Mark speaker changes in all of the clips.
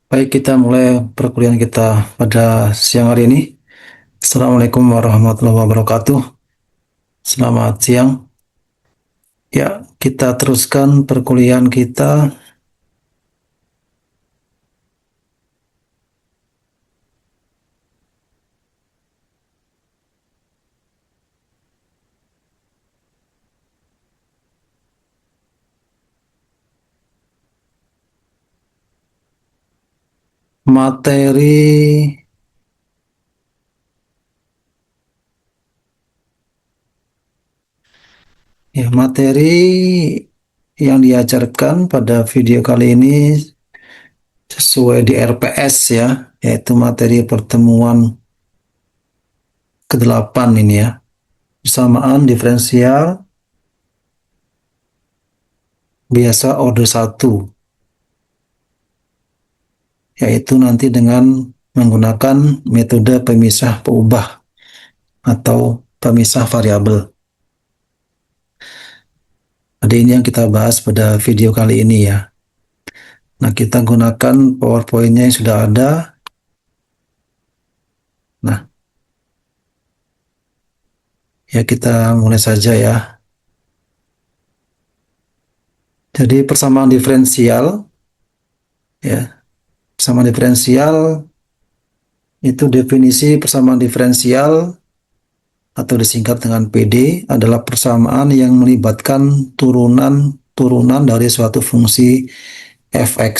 Speaker 1: Baik, kita mulai perkuliahan kita pada siang hari ini. Assalamualaikum warahmatullahi wabarakatuh. Selamat siang. Ya, kita teruskan perkuliahan kita materi materi yang diajarkan pada video kali ini sesuai di RPS ya, yaitu materi pertemuan ke-8 ini ya. Persamaan diferensial biasa order 1, yaitu nanti dengan menggunakan metode pemisah peubah atau pemisah variabel. Jadi ini yang kita bahas pada video kali ini ya. Nah, kita gunakan PowerPoint-nya yang sudah ada. Nah, ya kita mulai saja ya. Jadi persamaan diferensial ya. Persamaan diferensial itu definisi persamaan diferensial atau disingkat dengan PD adalah persamaan yang melibatkan turunan dari suatu fungsi fx.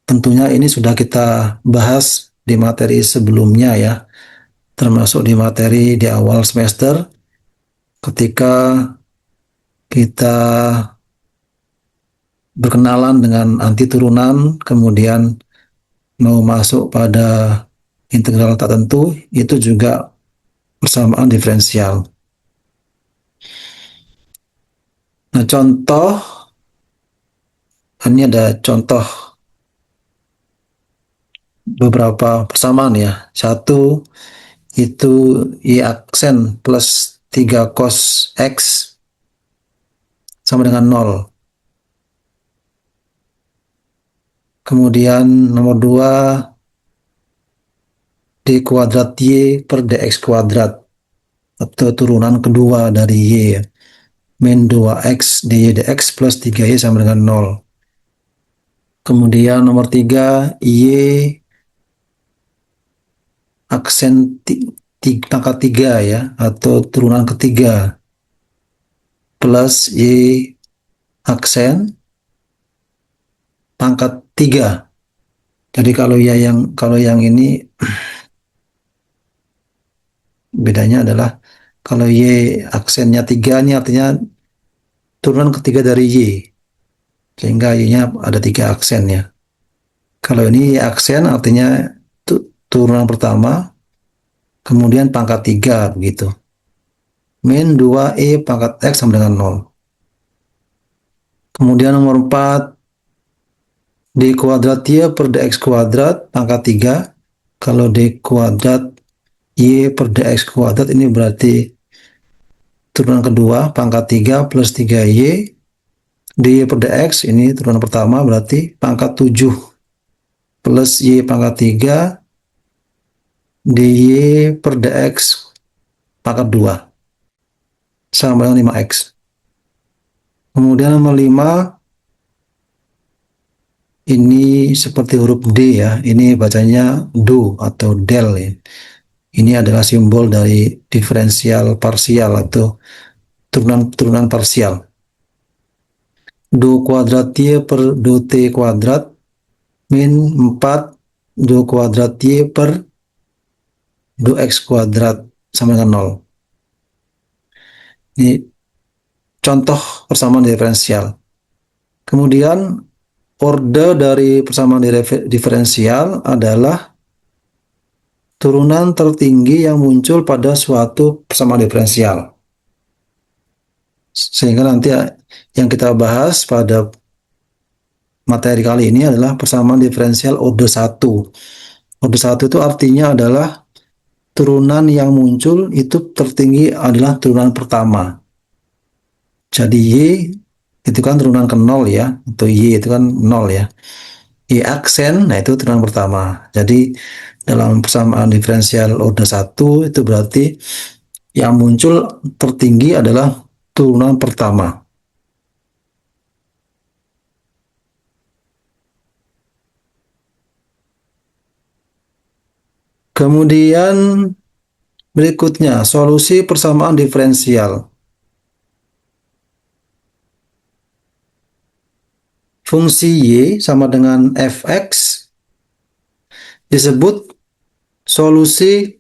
Speaker 1: Tentunya ini sudah kita bahas di materi sebelumnya ya, termasuk di materi di awal semester ketika kita berkenalan dengan anti turunan, kemudian mau masuk pada integral tak tentu, itu juga persamaan diferensial. Nah, contoh, ini ada contoh beberapa persamaan ya. Satu, itu Y aksen plus 3 cos X sama dengan 0. Kemudian nomor 2, D kuadrat Y per DX kuadrat atau turunan kedua dari Y. Min 2X dy dx plus 3Y sama dengan 0. Kemudian nomor 3, Y aksen pangkat 3 ya, atau turunan ketiga plus Y aksen pangkat 3. Jadi kalau yang ini bedanya adalah kalau Y aksennya 3 ini artinya turunan ketiga dari Y. Sehingga Y-nya ada 3 aksen ya. Kalau ini Y aksen artinya turunan pertama, kemudian pangkat 3 begitu. Min 2E pangkat X sama dengan 0. Kemudian nomor 4, D kuadrat Y per DX kuadrat pangkat 3. Kalau D kuadrat Y per DX kuadrat ini berarti turunan kedua pangkat 3 plus 3Y. dy per dx ini turunan pertama berarti pangkat 7 plus Y pangkat 3 dy per dx pangkat 2 sama dengan 5x. Kemudian nomor 5, ini seperti huruf D ya, ini bacanya do atau del ya. Ini adalah simbol dari diferensial parsial atau turunan parsial. Do kuadrat Y per do T kuadrat min 4 do kuadrat Y per do X kuadrat sama dengan 0. Ini contoh persamaan diferensial. Kemudian orde dari persamaan diferensial adalah turunan tertinggi yang muncul pada suatu persamaan diferensial. Sehingga nanti yang kita bahas pada materi kali ini adalah persamaan diferensial orde 1. Orde 1 itu artinya adalah turunan yang muncul itu tertinggi adalah turunan pertama. Jadi Y itu kan turunan ke 0 ya, atau Y itu kan 0 ya. Y aksen, nah itu turunan pertama. Jadi dalam persamaan diferensial order satu itu berarti yang muncul tertinggi adalah turunan pertama. Kemudian berikutnya, solusi persamaan diferensial. Fungsi Y sama dengan fx disebut solusi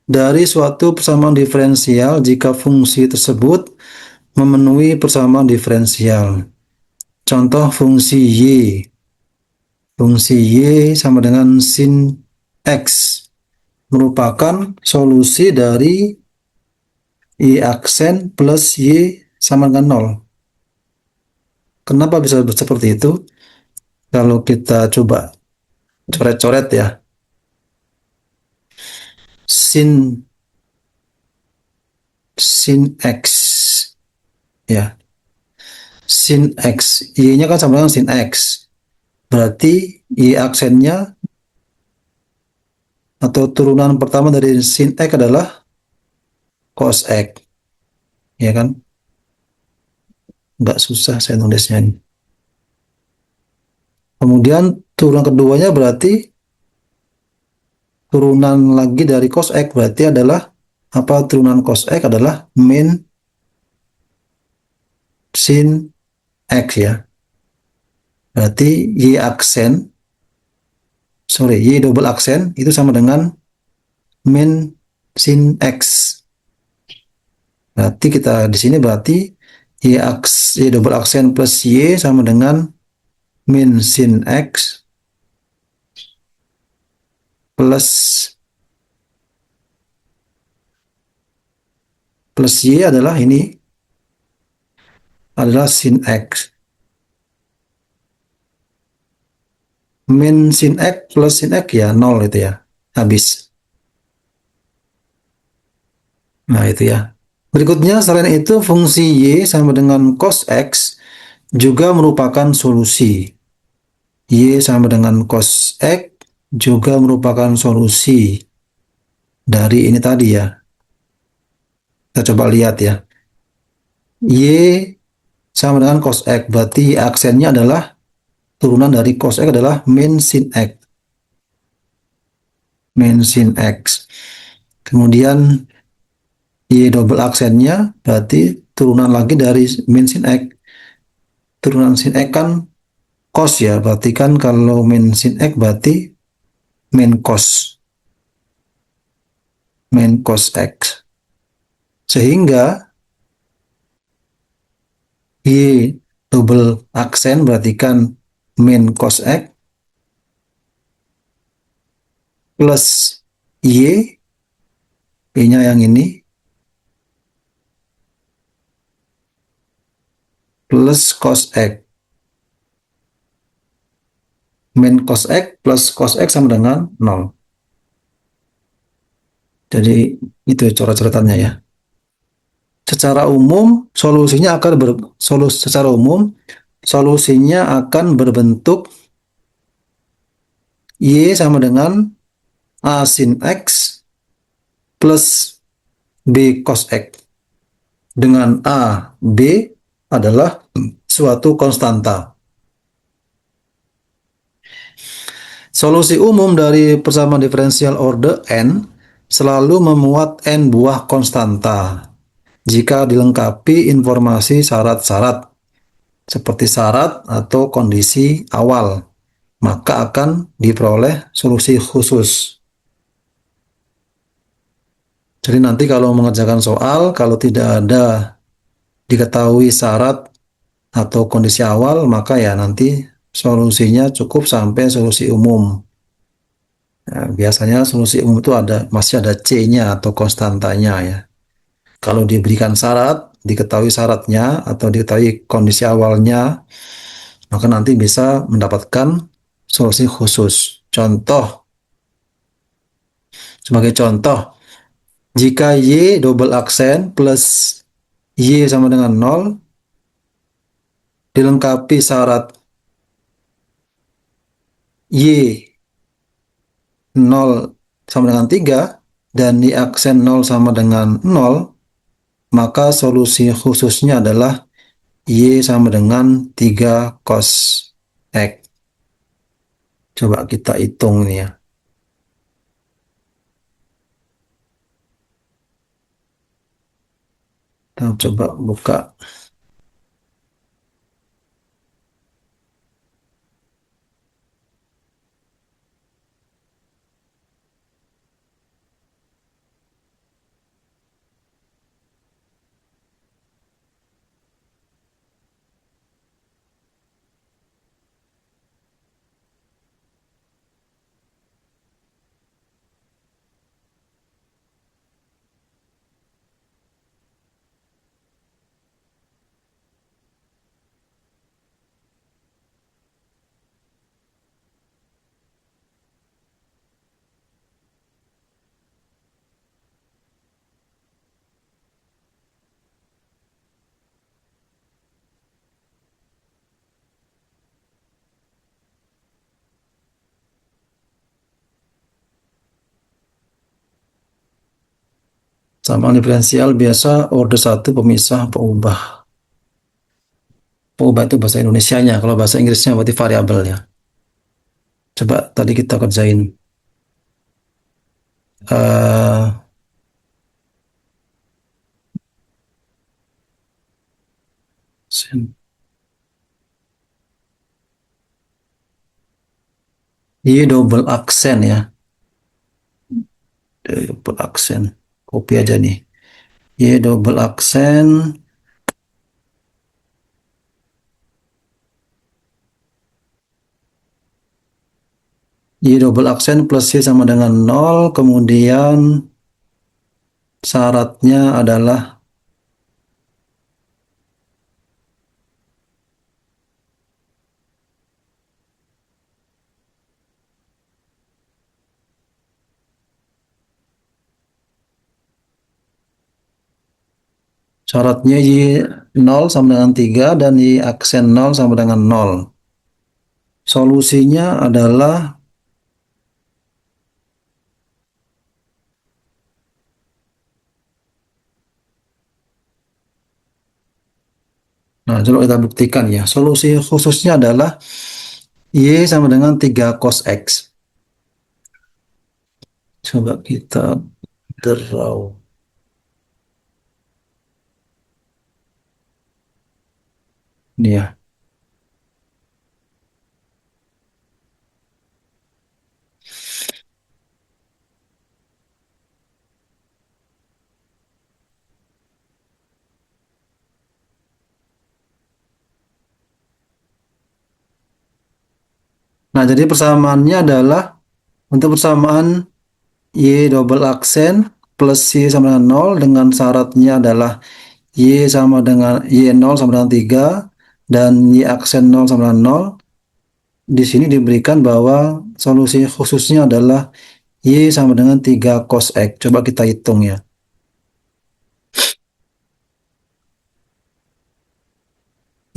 Speaker 1: dari suatu persamaan diferensial jika fungsi tersebut memenuhi persamaan diferensial. Contoh fungsi Y. Fungsi Y sama dengan sin X merupakan solusi dari Y aksen plus Y sama dengan 0. Kenapa bisa seperti itu? Kalau kita coba coret-coret ya. Sin sin X ya. Sin X. Y-nya kan sama dengan sin X. Berarti Y aksennya atau turunan pertama dari sin X adalah cos X. Ya kan? Nggak susah saya nulisnya ini. Kemudian turunan keduanya berarti turunan lagi dari cos X berarti adalah apa, turunan cos X adalah min sin X ya. Berarti Y aksen, sorry, Y double aksen itu sama dengan min sin X. Berarti kita di sini berarti Y double aksen plus Y sama dengan min sin X plus Y adalah ini adalah sin X. Min sin X plus sin X ya 0 itu ya. Habis. Nah itu ya. Berikutnya selain itu fungsi Y sama dengan cos X juga merupakan solusi. Y sama dengan cos X juga merupakan solusi dari ini tadi ya. Kita coba lihat ya. Y sama dengan cos X. Berarti aksennya adalah turunan dari cos X adalah min sin X. Min sin X. Kemudian Y double aksennya berarti turunan lagi dari min sin X. Turunan sin X kan cos ya. Berarti kan kalau min sin X berarti min cos. Min cos X. Sehingga Y double aksen berarti kan min cos X plus Y, Y-nya yang ini, plus cos X. Min cos X plus cos X sama dengan 0. Jadi itu coret-coretannya ya. Secara umum solusinya akan berbentuk Y sama dengan A sin X plus B cos X. Dengan A, B adalah suatu konstanta. Solusi umum dari persamaan diferensial order n selalu memuat n buah konstanta jika dilengkapi informasi syarat-syarat seperti syarat atau kondisi awal, maka akan diperoleh solusi khusus. Jadi nanti kalau mengerjakan soal, kalau tidak ada diketahui syarat atau kondisi awal, maka ya nanti solusinya cukup sampai solusi umum. Nah, biasanya solusi umum itu masih ada C-nya atau konstantanya ya. Kalau diberikan syarat, diketahui syaratnya atau diketahui kondisi awalnya, maka nanti bisa mendapatkan solusi khusus. Sebagai contoh, jika Y double aksen plus Y sama dengan 0, dilengkapi syarat Y 0 sama dengan 3 dan Y aksen 0 sama dengan 0, maka solusi khususnya adalah Y sama dengan 3 cos X. Coba kita hitung nih ya. Kita coba buka. Samaan diferensial biasa order satu pemisah pengubah. Pengubah itu bahasa Indonesianya. Kalau bahasa Inggrisnya berarti variabel ya. Coba tadi kita kerjain. eh Y double aksen ya. Double aksen. Copy aja nih. Y double aksen. Y double aksen plus Y sama dengan 0. Kemudian syaratnya adalah syaratnya Y 0 sama dengan 3 dan Y aksen 0 sama dengan 0. Solusinya adalah, nah coba kita buktikan ya. Solusi khususnya adalah Y sama dengan 3 cos X. Coba kita draw. Ini ya. Nah, jadi persamaannya adalah untuk persamaan Y double aksen plus Y sama dengan 0 dengan syaratnya adalah Y sama dengan Y 0 sama dengan 3 dan Y aksen 0 sama dengan 0. Di sini diberikan bahwa solusi khususnya adalah Y sama dengan 3 cos X. Coba kita hitung ya.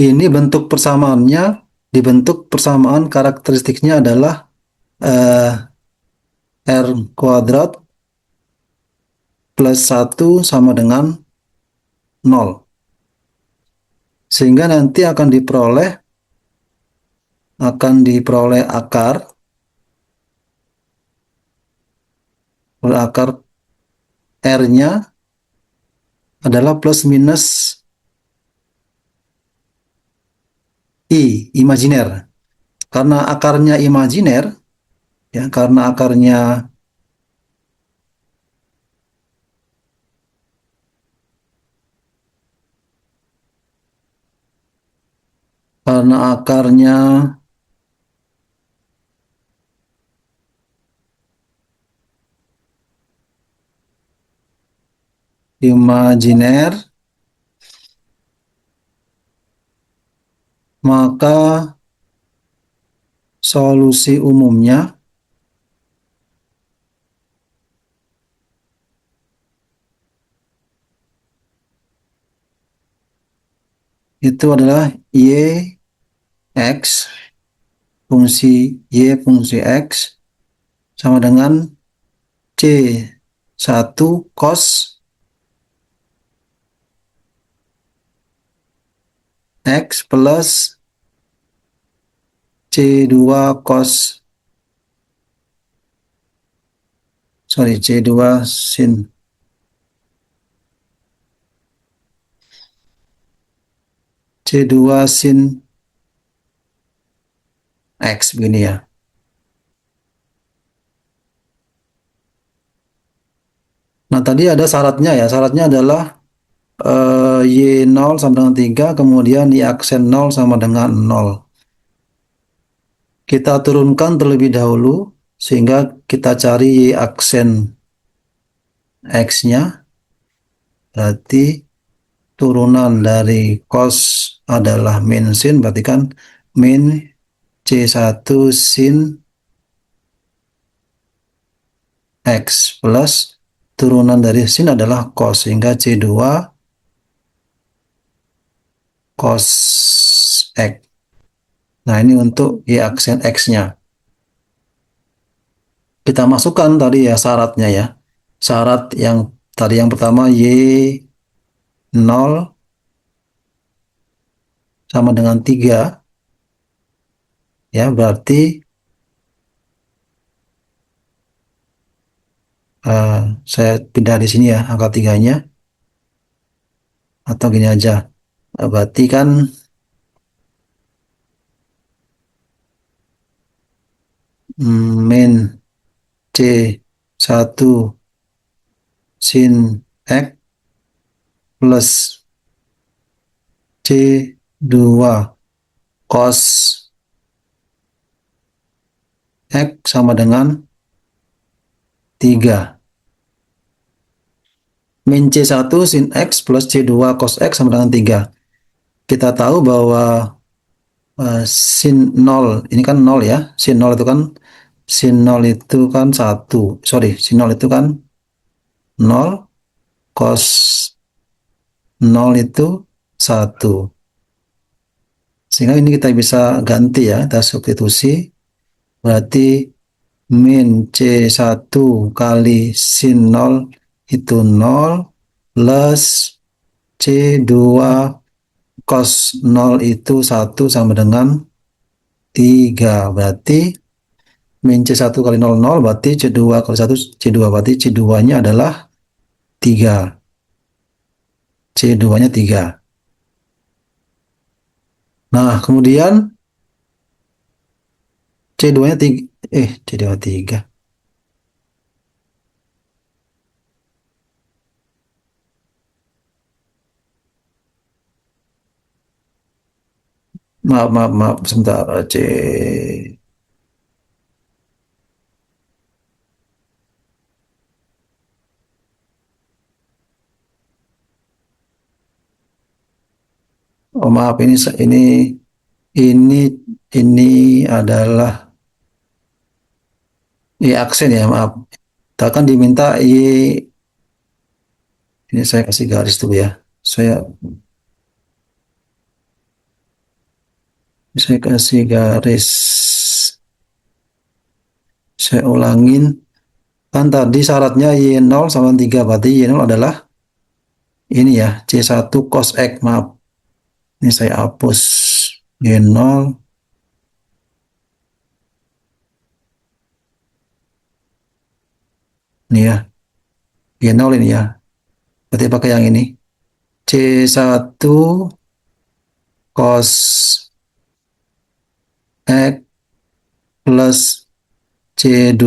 Speaker 1: Ini bentuk persamaannya, dibentuk persamaan karakteristiknya adalah eh, R kuadrat plus 1 sama dengan 0. Sehingga nanti akan diperoleh akar R-nya adalah plus minus I, imajiner. Karena akarnya imajiner, ya, karena akarnya imajiner, maka solusi umumnya itu adalah Y X fungsi Y fungsi X sama dengan C1 cos X plus C2 cos, C2 sin C2 sin X begini ya. Nah, tadi ada syaratnya ya. Syaratnya adalah Y0 sama dengan 3, kemudian Y aksen 0 sama dengan 0. Kita turunkan terlebih dahulu, sehingga kita cari Y aksen X-nya. Berarti turunan dari cos adalah min sin, berarti kan min C1 sin X plus turunan dari sin adalah cos, sehingga C2 cos X. Nah, ini untuk Y aksen X-nya. Kita masukkan tadi ya syaratnya ya. Syarat yang tadi yang pertama Y0 sama dengan 3 ya, berarti saya pindah di sini ya angka 3-nya, atau gini aja. Berarti kan min C1 sin X plus C2 cos X sama dengan 3. Min C1 sin X plus C2 cos X sama dengan 3. Kita tahu bahwa sin 0 ini kan 0 ya. Sin 0 itu kan 1. Sorry, sin 0 itu kan 0, cos 0 itu 1. Sehingga ini kita bisa ganti ya, kita substitusi. Berarti min C1 kali sin 0 itu 0 plus C2 cos 0 itu 1 sama dengan 3. Berarti min C1 kali 0, 0. Berarti C2 kali 1, C2. Berarti C2-nya adalah 3. C2-nya 3. Nah, kemudian C2-nya 3. C2 3. Maaf, sebentar. Oh, maaf, ini ini adalah Y aksen ya, maaf. Kita kan diminta ini saya kasih garis dulu ya. Saya kasih garis. Saya ulangin. Kan tadi syaratnya Y0 sama 3. Berarti Y0 adalah ini ya, C1 cos X. Maaf. Ini saya hapus Y0. Ini ya. Y0 ini ya. Berarti pakai yang ini. C1 cos X plus C2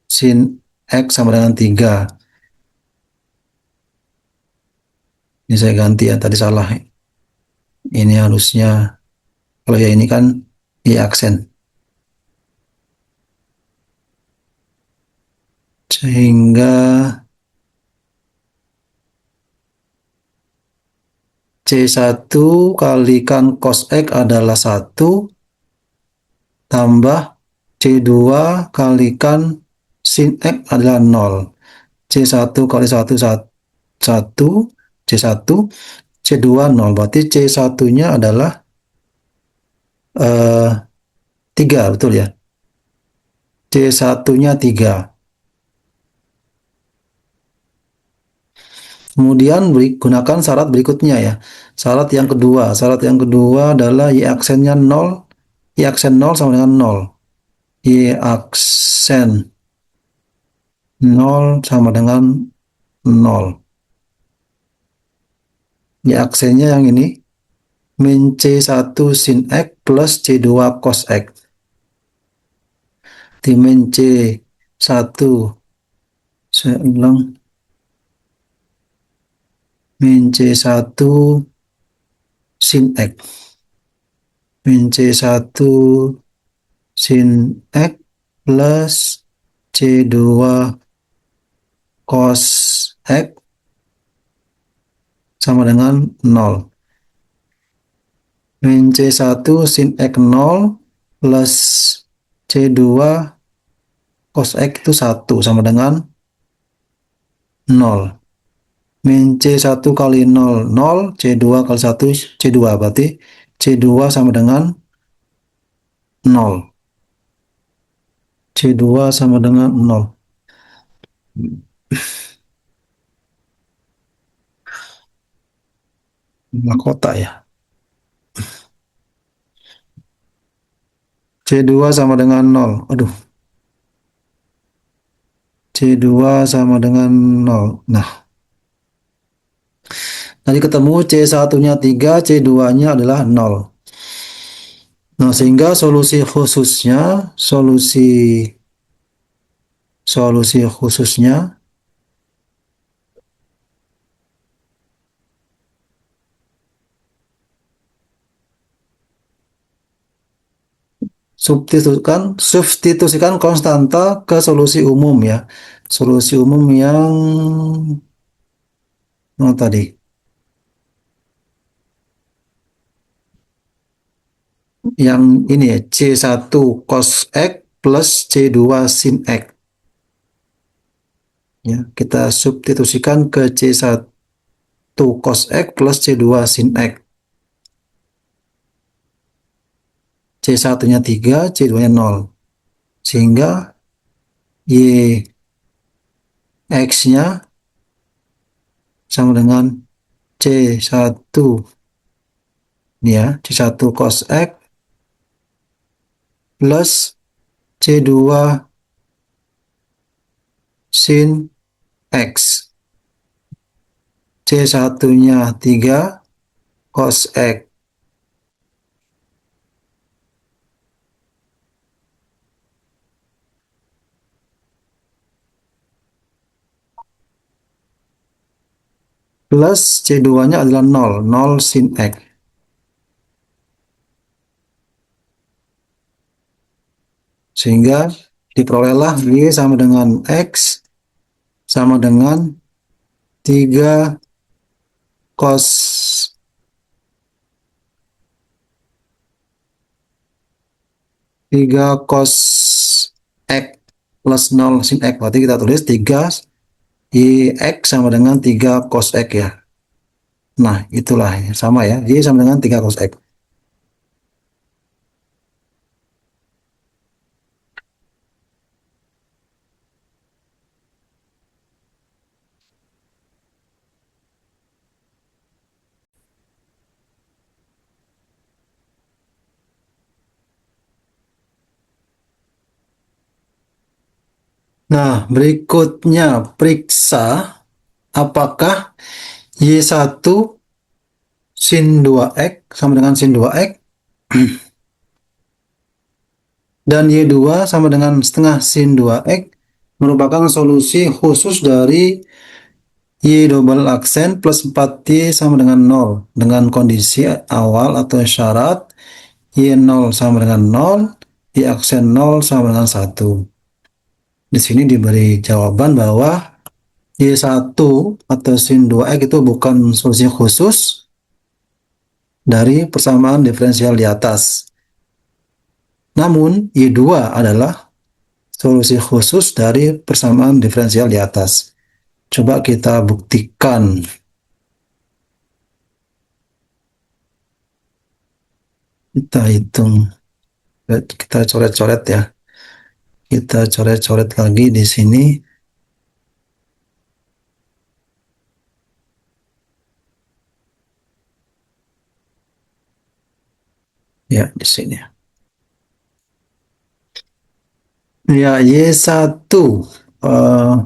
Speaker 1: sin X sama dengan 3. Ini saya ganti ya, tadi salah. Ini harusnya, kalau ya ini kan Y aksen. Sehingga C1 kalikan cos X adalah 1, tambah C2 kalikan sin X adalah 0. C1 kali 1, 1, C1, C2 0. Berarti C1-nya adalah eh, 3, betul ya. C1-nya 3. Kemudian gunakan syarat berikutnya ya. Syarat yang kedua adalah Y aksennya 0. Y aksen 0 sama dengan 0. Y aksen 0 sama dengan 0. Y aksennya yang ini. Min C1 sin X plus C2 cos X. Di min C1, saya ulang. Min C1 sin X. Min C1 sin X plus C2 cos X sama dengan 0. Min C1 sin X 0 plus C2 cos X itu 1 sama dengan 0. Min C1 kali 0, 0. C2 kali 1, C2. Berarti C2 sama dengan 0. C2 sama dengan 0. Mahkota ya. C2 sama dengan 0. Aduh. C2 sama dengan 0. Nah, nanti ketemu C1-nya 3, C2-nya adalah 0. Nah, sehingga solusi khususnya substitusikan konstanta ke solusi umum ya. Solusi umum yang tadi. Yang ini ya, C1 cos X plus C2 sin X. Ya, kita substitusikan ke C1 cos X plus C2 sin X. C1-nya 3, C2-nya 0. Sehingga Y X-nya sama dengan C1 ya, C1 cos X plus C2 sin X. C1-nya 3 cos X plus C2-nya adalah 0, 0 sin X. Sehingga diperolehlah Y sama dengan X sama dengan 3 cos 3 cos X plus 0 sin X. Berarti kita tulis 3 Y X sama dengan 3 cos X ya. Nah, itulah sama ya. Y sama dengan 3 cos X. Nah, berikutnya periksa apakah Y1 sin 2X sama dengan sin 2X dan Y2 sama dengan setengah sin 2X merupakan solusi khusus dari Y double aksen plus 4Y sama dengan 0 dengan kondisi awal atau syarat Y0 sama dengan 0, Y aksen 0 sama dengan 1. Di sini diberi jawaban bahwa Y1 atau sin 2X itu bukan solusi khusus dari persamaan diferensial di atas. Namun, Y2 adalah solusi khusus dari persamaan diferensial di atas. Coba kita buktikan. Kita hitung, kita coret-coret ya. Kita coret-coret lagi di sini. Ya, di sini. Ya, Y1. eh,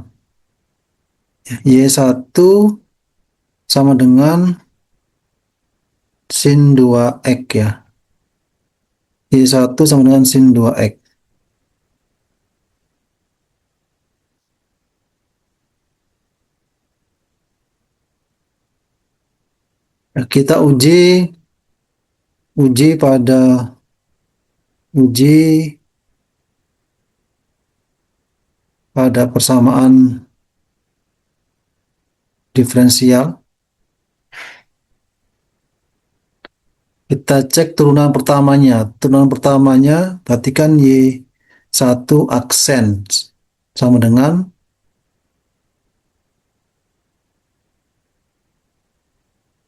Speaker 1: Y1 sama dengan sin 2X ya. Y1 sama dengan sin 2X. Nah, kita uji pada uji pada persamaan diferensial. Kita cek turunan pertamanya. Turunan pertamanya perhatikan Y1 aksen sama dengan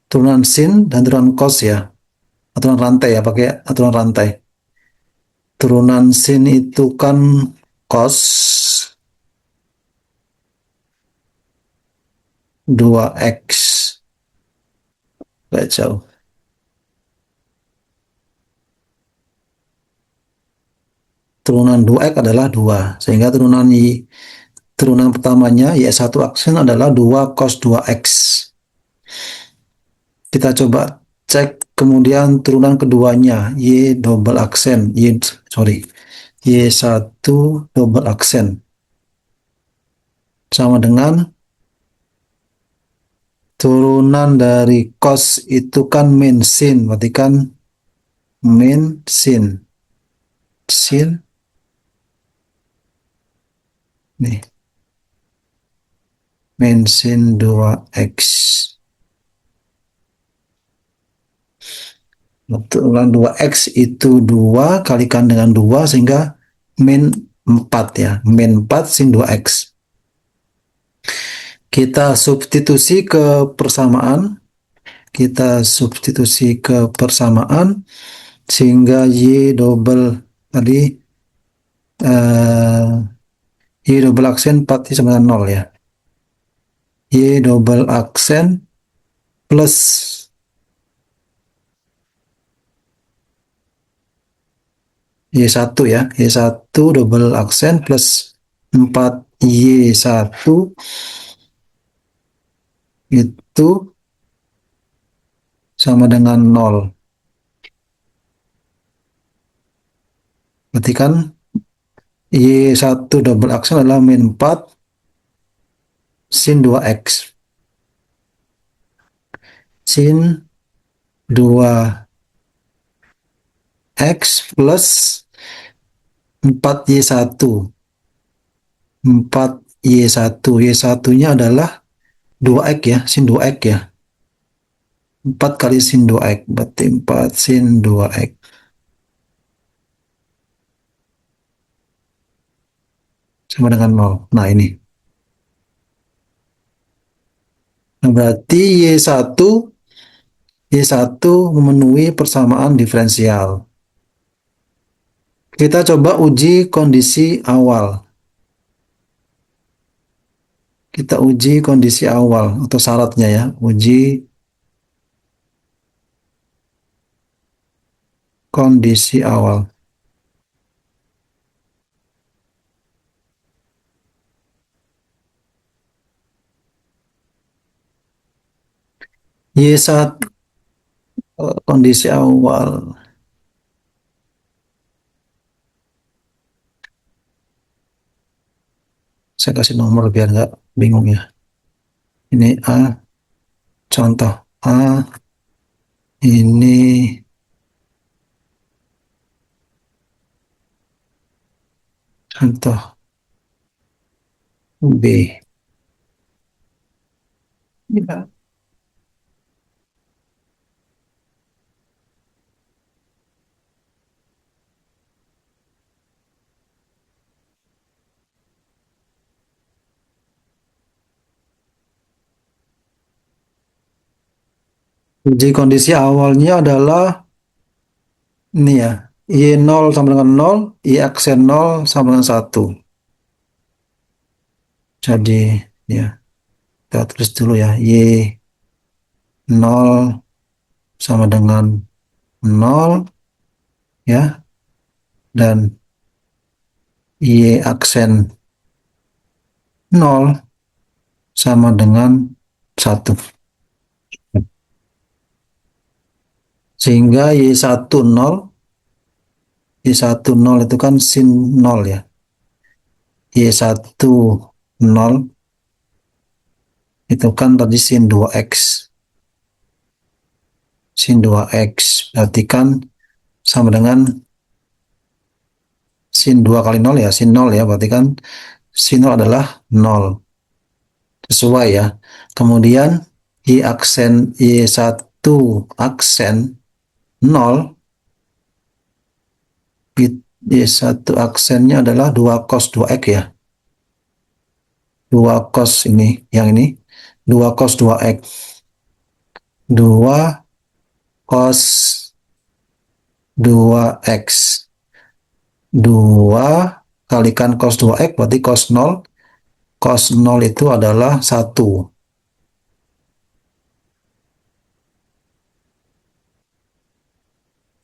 Speaker 1: turunan sin dan turunan cos ya. Aturan rantai ya, pakai aturan rantai. Turunan sin itu kan cos 2x. Gak jauh. Turunan 2x adalah 2. Sehingga turunan pertamanya Y1 aksen adalah 2 cos 2x. Kita coba cek kemudian turunan keduanya Y double aksen, Y1 double aksen sama dengan turunan dari cos itu kan min sin, berarti kan min sin nih, min sin 2x. Turunan 2x itu 2 kalikan dengan 2 sehingga min 4 ya, min 4 sin 2x. Kita substitusi ke persamaan, kita substitusi ke persamaan sehingga Y double tadi Y double aksen 4 sama dengan 0 ya. Y double aksen plus Y1 ya. Y1 double aksen plus 4Y1 itu sama dengan 0. Berarti kan Y1 double aksen adalah min 4 sin 2x. Sin 2x plus 4Y1. 4Y1. Y1-nya adalah 2x ya, sin 2x ya. 4 kali sin 2x, berarti 4 sin 2x. Sama dengan 0. Nah ini. Nah, berarti Y1 memenuhi persamaan diferensial. Kita coba uji kondisi awal. Kita uji kondisi awal atau syaratnya ya. Uji kondisi awal. Y1 kondisi awal. Saya kasih nomor biar nggak bingung ya. Ini A, contoh A, ini contoh B. Ya. Uji kondisi awalnya adalah Ini ya, Y0 sama dengan nol, Y aksen nol sama dengan satu. Jadi, ya, kita tulis dulu ya, Y0 sama dengan nol, ya, dan Y aksen nol sama dengan satu. Sehingga Y1 nol, Y1 nol itu kan sin nol ya. Y1 nol itu kan tadi sin 2x. Sin 2x berarti kan sama dengan sin 2 kali nol ya, sin nol ya, berarti kan sin nol adalah nol. Sesuai ya. Kemudian Y1 aksen nol, Y1 aksennya adalah 2 cos 2x ya. 2 cos ini, yang ini 2 cos 2x. 2 cos 2x. 2 kalikan cos 2x berarti cos 0. Cos 0 itu adalah 1.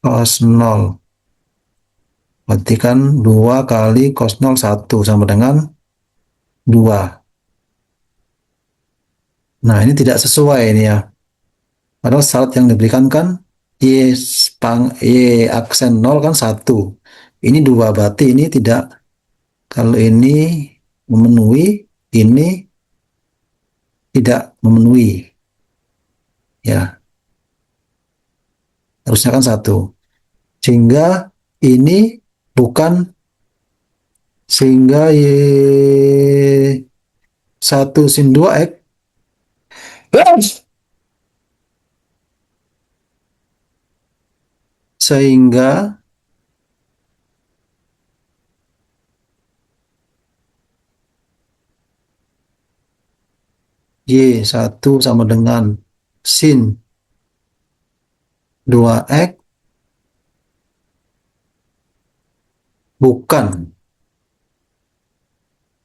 Speaker 1: Cos 0 berarti kan 2 kali cos 0 1 sama dengan 2. Nah, ini tidak sesuai ini ya. Padahal syarat yang diberikan kan Y aksen 0 kan 1. Ini 2 berarti ini tidak, kalau ini memenuhi, ini tidak memenuhi. Ya, harusnya kan 1. Sehingga ini bukan, sehingga Y1 sin 2x sehingga Y1 sama dengan sin 2x bukan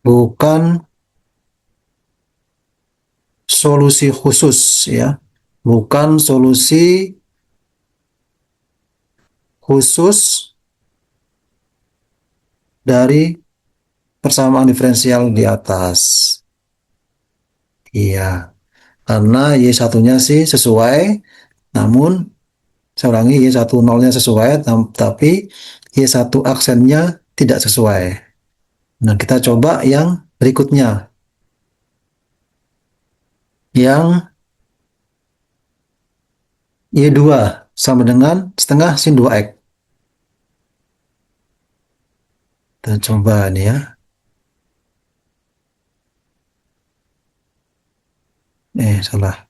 Speaker 1: bukan solusi khusus ya, bukan solusi khusus dari persamaan diferensial di atas. Iya, karena Y1-nya sih sesuai, namun saya ulangi, Y1 nolnya sesuai, tapi Y1 aksennya tidak sesuai. Nah, kita coba yang berikutnya, yang Y2 sama dengan setengah sin 2x. Kita coba nih ya. Salah.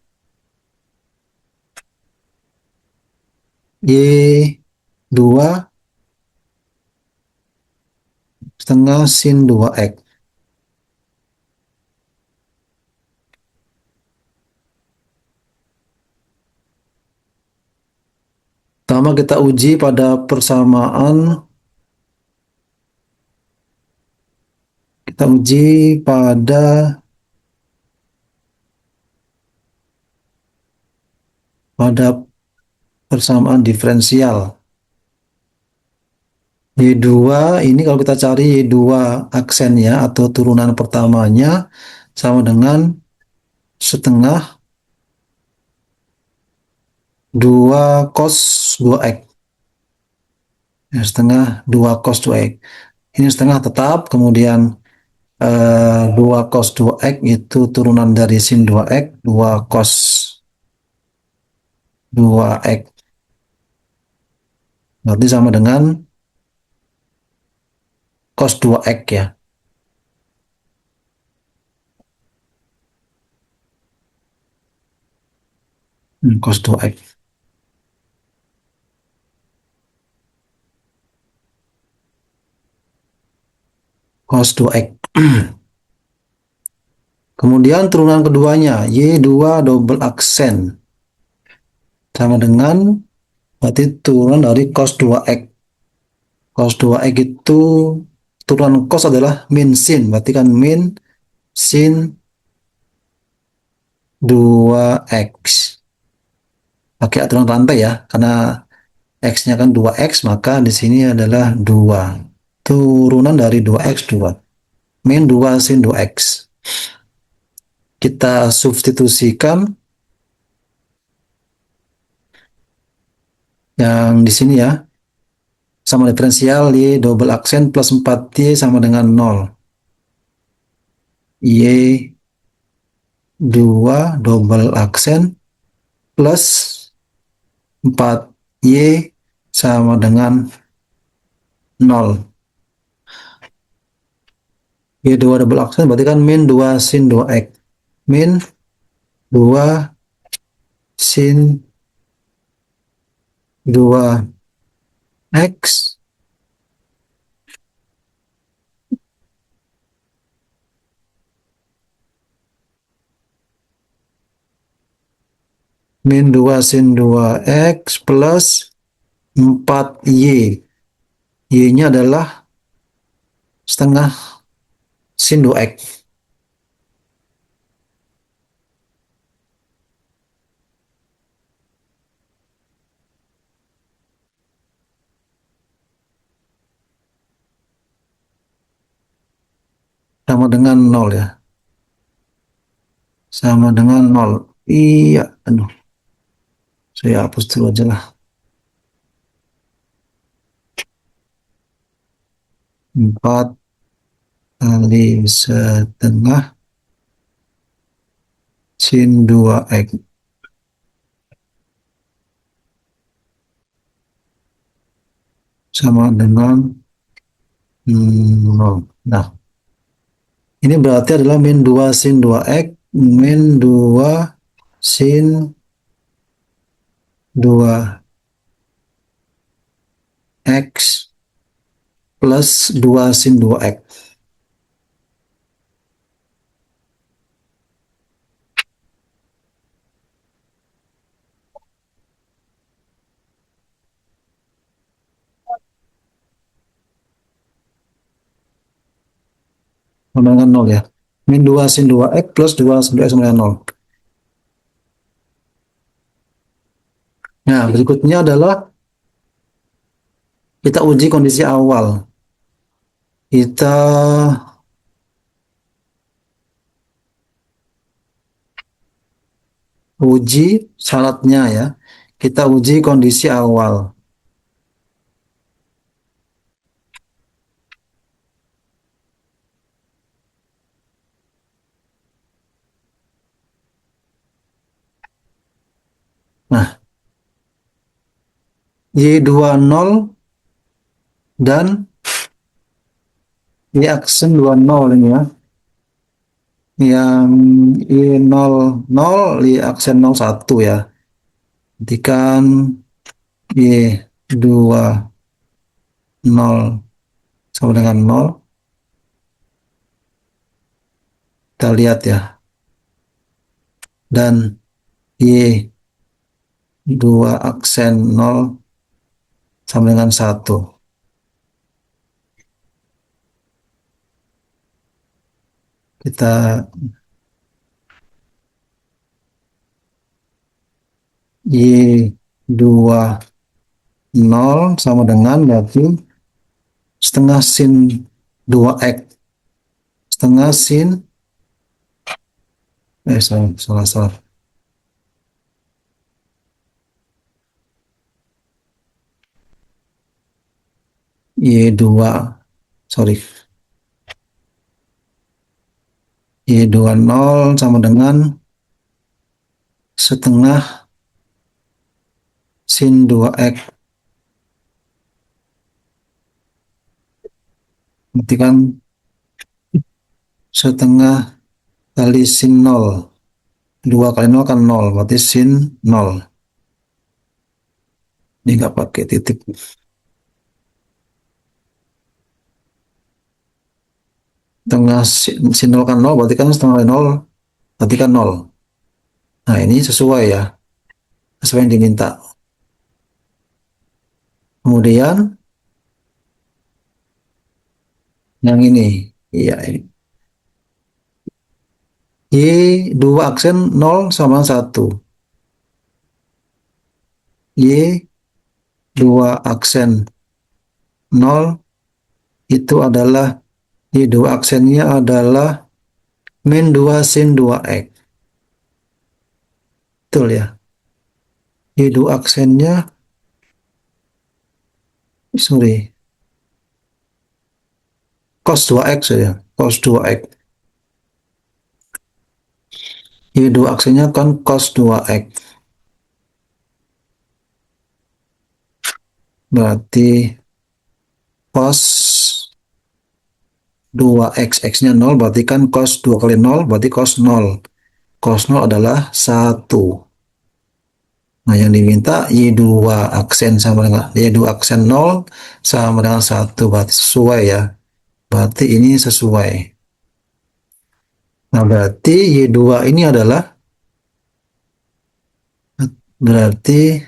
Speaker 1: Y2 setengah sin 2x. Pertama kita uji pada persamaan, kita uji pada persamaan diferensial. Y2 ini kalau kita cari Y2 aksennya atau turunan pertamanya sama dengan setengah 2 cos 2x. Ya, setengah 2 cos 2x. Ini setengah tetap, kemudian 2 cos 2x itu turunan dari sin 2x, 2 cos 2x. Berarti sama dengan cos 2x ya. Cos 2x. Cos 2x. Kemudian turunan keduanya, Y2 double aksen. Sama dengan Berarti turunan dari cos 2x. Cos 2x itu turunan cos adalah min sin. Berarti kan min sin 2x. Pakai aturan rantai ya, karena x-nya kan 2x, maka di sini adalah 2. Turunan dari 2x 2. Min 2 sin 2x. Kita substitusikan yang di sini ya. Sama diferensial y double aksen plus 4y sama dengan 0. Y 2 double aksen plus 4y sama dengan 0. Y2 double aksen berarti kan min 2 sin 2x. Min 2 sin 2x min 2 sin 2x plus 4y. Y-nya adalah setengah sin 2x. Sama dengan 0 ya. Sama dengan 0. Iya, aduh. Saya hapus dulu aja lah. 4 kali setengah sin 2x sama dengan 0. Nah, ini berarti adalah min 2 sin 2x min 2 sin 2x plus 2 sin 2x. Sama dengan 0 ya. Min 2 sin 2x plus 2 sin 2x sama dengan 0. Nah, berikutnya adalah kita uji kondisi awal. Kita uji syaratnya ya. Kita uji kondisi awal. Nah, Y20 dan Y aksen 20 ini ya. Yang Y00, Y aksen 01 ya. Ketikkan Y20 sama dengan 0. Kita lihat ya. Dan Y2 aksen 0 sama dengan 1. Kita Y20 sama dengan berarti setengah sin 2x. Setengah sin salah. Y2 sorry. Y20 sama dengan setengah sin 2x. Berarti kan setengah kali sin 0. 2 kali 0 kan 0. Berarti sin 0. Ini nggak pakai titik. Setengah sin 0 kan 0. Berarti kan setengah kali 0. Berarti kan 0. Nah ini sesuai ya. Sesuai yang diminta. Kemudian yang ini, iya ini. Y dua aksen 0 sama 1. Y dua aksen 0 itu adalah Y dua aksennya adalah min 2 sin 2 X. Betul ya. Y dua aksennya, sorry, cos 2 X ya. Cos 2 X. Y dua aksennya kan cos 2 X. Berarti cos 2X, X-nya 0, berarti kan cos 2 kali 0, berarti cos 0. Cos 0 adalah 1. Nah, yang diminta Y2 aksen sama dengan Y2 aksen 0 sama dengan 1, berarti sesuai ya. Berarti ini sesuai. Nah, berarti Y2 ini adalah, berarti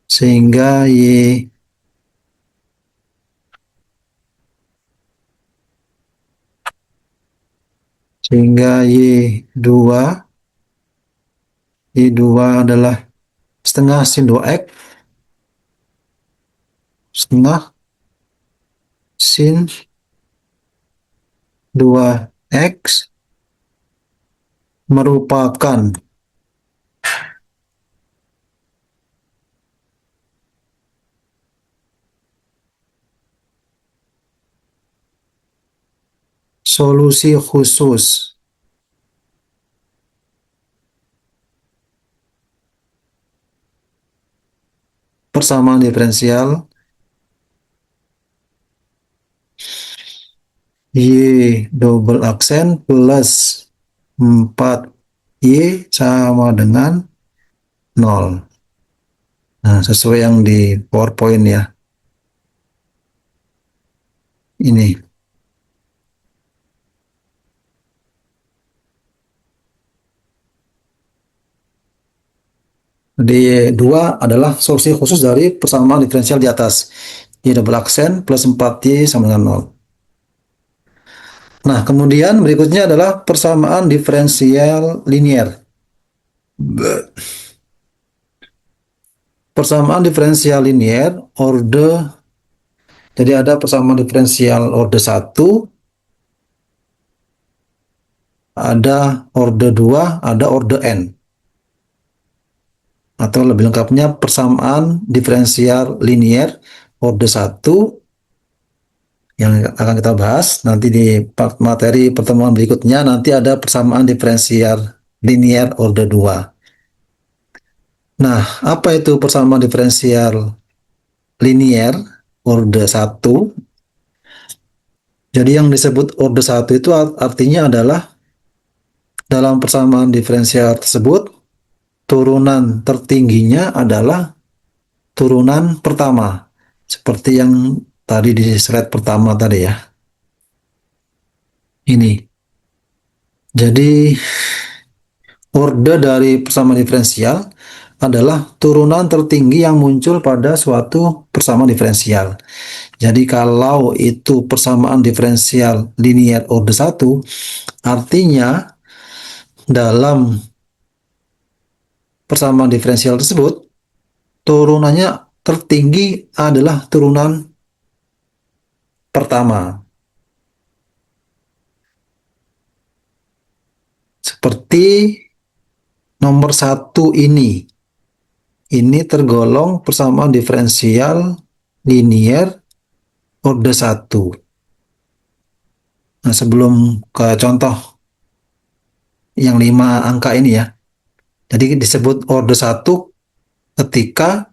Speaker 1: sehingga Y2 adalah setengah sin 2X, setengah sin 2X merupakan solusi khusus persamaan diferensial Y double aksen plus 4Y sama dengan 0. Nah, sesuai yang di PowerPoint ya. Ini. D2 adalah solusi khusus dari persamaan diferensial di atas. Y double aksen plus 4Y sama dengan 0. Nah, kemudian berikutnya adalah persamaan diferensial linier. Persamaan diferensial linier orde, jadi ada persamaan diferensial orde 1, ada orde 2, ada orde n. Atau lebih lengkapnya persamaan diferensial linier orde 1 yang akan kita bahas nanti di materi pertemuan berikutnya. Nanti ada persamaan diferensial linier orde 2. Nah, apa itu persamaan diferensial linier orde 1? Jadi yang disebut orde 1 itu artinya adalah dalam persamaan diferensial tersebut turunan tertingginya adalah turunan pertama. Seperti yang tadi di slide pertama tadi ya. Ini. Jadi orde dari persamaan diferensial adalah turunan tertinggi yang muncul pada suatu persamaan diferensial. Jadi kalau itu persamaan diferensial linier orde 1, artinya dalam persamaan diferensial tersebut turunannya tertinggi adalah turunan pertama. Seperti nomor 1 ini. Ini tergolong persamaan diferensial linier orde 1. Nah, sebelum ke contoh yang 5 angka ini ya. Jadi disebut orde 1 ketika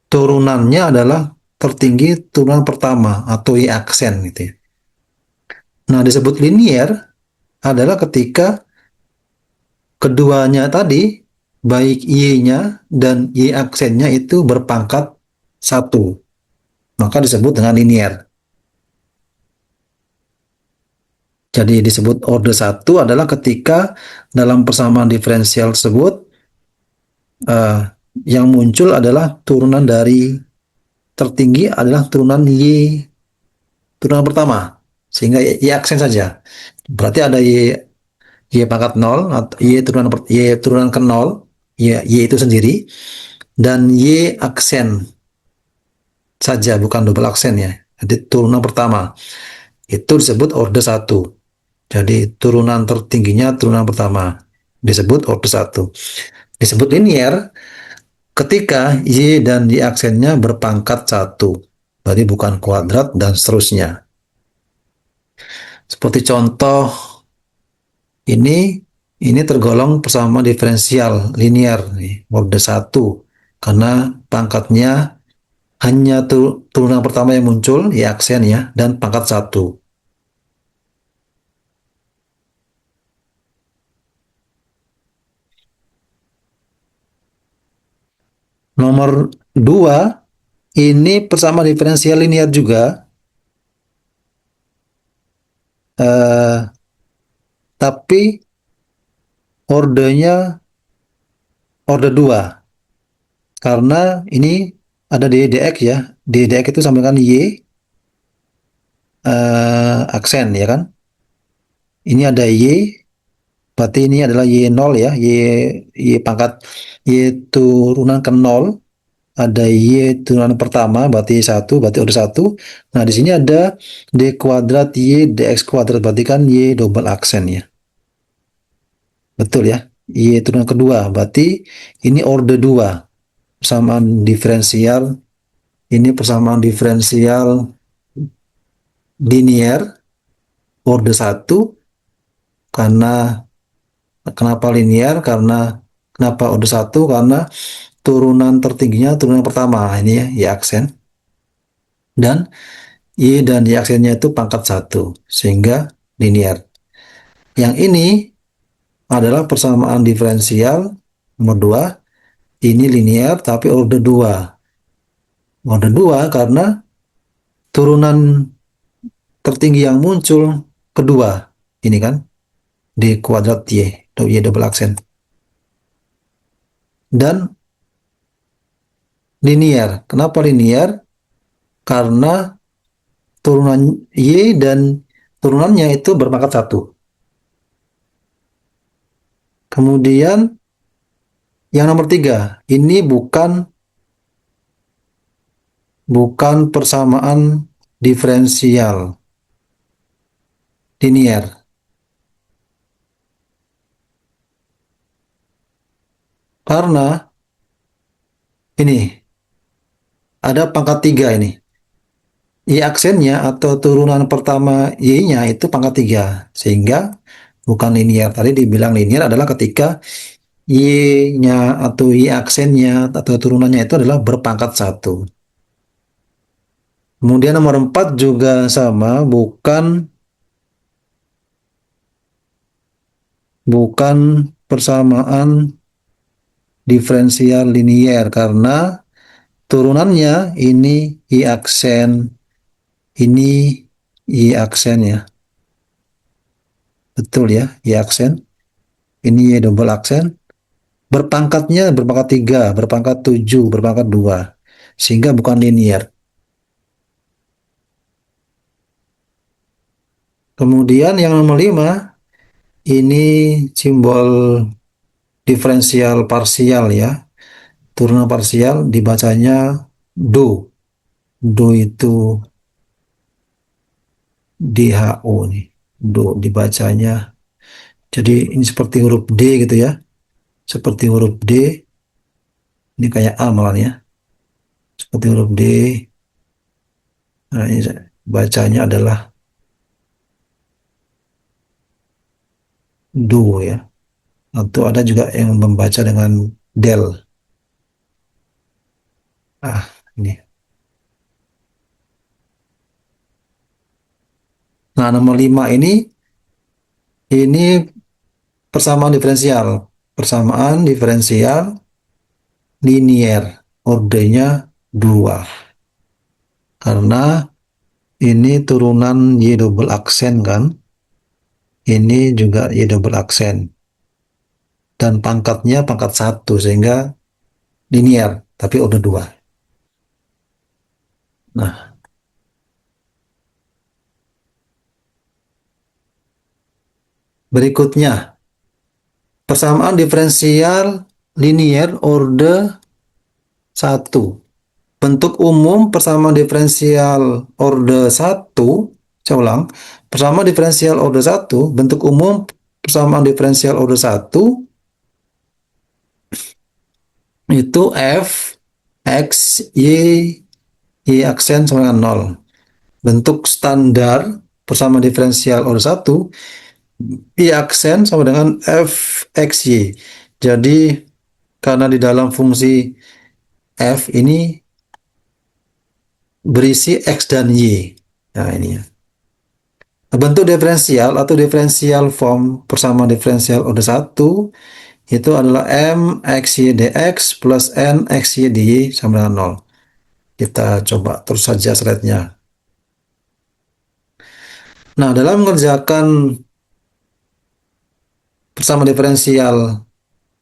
Speaker 1: turunannya adalah tertinggi turunan pertama atau Y aksen gitu ya. Nah, disebut linier adalah ketika keduanya tadi, baik Y-nya dan Y aksennya itu berpangkat 1. Maka disebut dengan linier. Jadi disebut orde 1 adalah ketika dalam persamaan diferensial tersebut Yang muncul adalah turunan dari tertinggi adalah turunan Y, turunan pertama. Sehingga Y aksen saja. Berarti ada Y pangkat nol atau Y turunan ke nol, Y itu sendiri, dan Y aksen saja, bukan double aksen ya. Jadi turunan pertama. Itu disebut order satu. Jadi turunan tertingginya turunan pertama. Disebut order satu. Disebut linear ketika Y dan Y aksennya berpangkat satu. Berarti bukan kuadrat dan seterusnya. Seperti contoh ini, ini tergolong persamaan diferensial linear, nih, order satu. Karena pangkatnya hanya turunan pertama yang muncul, Y aksen ya, dan pangkat satu. Nomor dua, ini persamaan diferensial linear juga, eh, tapi ordernya order 2. Karena ini ada di dx ya, di dx itu sama dengan Y aksen ya kan. Ini ada Y, berarti ini adalah Y0 ya, Y pangkat Y turunan ke nol, ada Y turunan pertama, berarti satu, berarti order satu. Nah, di sini ada D kuadrat Y dx kuadrat, berarti kan Y double aksen ya. Betul ya. Y turunan kedua, berarti ini order 2. Persamaan diferensial, ini persamaan diferensial linear order satu. Karena kenapa linear? Karena kenapa order satu? Karena turunan tertingginya turunan pertama, ini ya, Y aksen. Dan Y dan Y aksennya itu pangkat satu, sehingga linear. Yang ini adalah persamaan diferensial nomor 2. Ini linear tapi order 2. Order 2 karena turunan tertinggi yang muncul kedua. Ini kan di kuadrat Y double aksen. Dan linear. Kenapa linear? Karena turunan Y dan turunannya itu berpangkat satu. Kemudian yang nomor 3, ini bukan persamaan diferensial linear. Karena ini ada pangkat 3 ini. Y aksennya atau turunan pertama Y-nya itu pangkat 3. Sehingga bukan linear. Tadi dibilang linear adalah ketika Y-nya atau Y aksennya atau turunannya itu adalah berpangkat satu. Kemudian nomor 4 juga sama, bukan persamaan diferensial linear karena turunannya ini Y aksen, ini Y aksen ya. Betul ya, Y aksen. Ini Y double aksen. Berpangkatnya berpangkat 3, berpangkat 7, berpangkat 2. Sehingga bukan linear. Kemudian yang nomor 5, ini simbol diferensial parsial ya. Turunan parsial dibacanya do. Do itu DHO nih. Do dibacanya. Jadi ini seperti huruf D gitu ya. Seperti huruf D. Ini kayak A malah ya. Seperti huruf D. Nah, ini bacanya adalah do ya. Atau ada juga yang membaca dengan del. Ah, ini. Nah, nomor 5 ini persamaan diferensial. Persamaan diferensial linear. Ordernya 2. Karena ini turunan Y double aksen kan. Ini juga Y double aksen. Dan pangkatnya pangkat satu. Sehingga linear, tapi order 2. Nah, berikutnya, persamaan diferensial linear order 1. Bentuk umum persamaan diferensial order 1, saya ulang, persamaan diferensial order 1, bentuk umum persamaan diferensial order 1 itu f, x, y aksen sama dengan 0. Bentuk standar persamaan diferensial order 1, y aksen sama dengan f, x, y. Jadi, karena di dalam fungsi f ini berisi x dan y. Nah, ini ya. Bentuk diferensial atau diferensial form persamaan diferensial order 1 itu adalah m x y dx plus n x y dy sama dengan 0. Kita coba terus saja slide-nya. Nah, dalam mengerjakan persamaan diferensial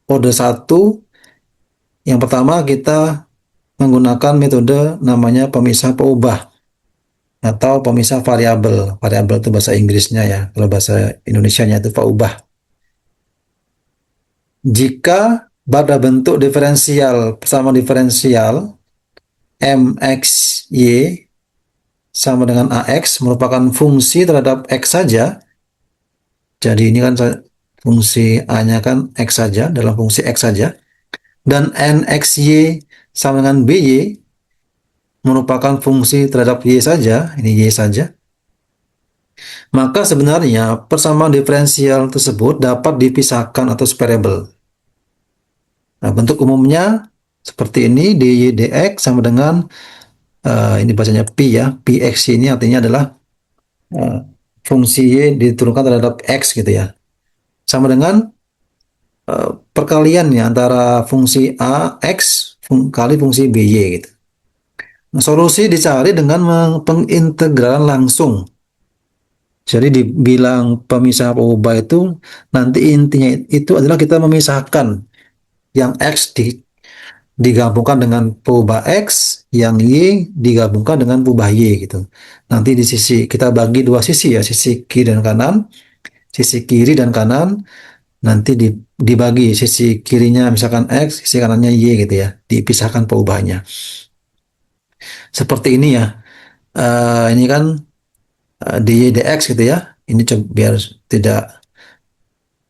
Speaker 1: order 1, yang pertama kita menggunakan metode namanya pemisah peubah atau pemisah variabel. Variabel itu bahasa Inggrisnya ya, kalau bahasa Indonesianya itu peubah. Jika pada bentuk diferensial persamaan diferensial mx y sama dengan ax merupakan fungsi terhadap x saja, jadi ini kan fungsi a-nya kan x saja, dalam fungsi x saja, dan nxy sama dengan by merupakan fungsi terhadap y saja, ini y saja, maka sebenarnya persamaan diferensial tersebut dapat dipisahkan atau separable. Nah, bentuk umumnya seperti ini, dy dx sama dengan ini bacanya pi ya, px ini artinya adalah uh, fungsi y diturunkan terhadap x gitu ya, sama dengan perkalian ya antara fungsi a x kali fungsi by gitu. Nah, solusi dicari dengan pengintegralan langsung. Jadi dibilang pemisah ubah itu nanti intinya itu adalah kita memisahkan yang x digabungkan dengan peubah X, yang Y digabungkan dengan peubah Y gitu. Nanti di sisi, kita bagi dua sisi ya, sisi kiri dan kanan, sisi kiri dan kanan, nanti dibagi sisi kirinya misalkan X, sisi kanannya Y gitu ya, dipisahkan peubahnya. Seperti ini ya, ini kan dy dx gitu ya, ini coba biar tidak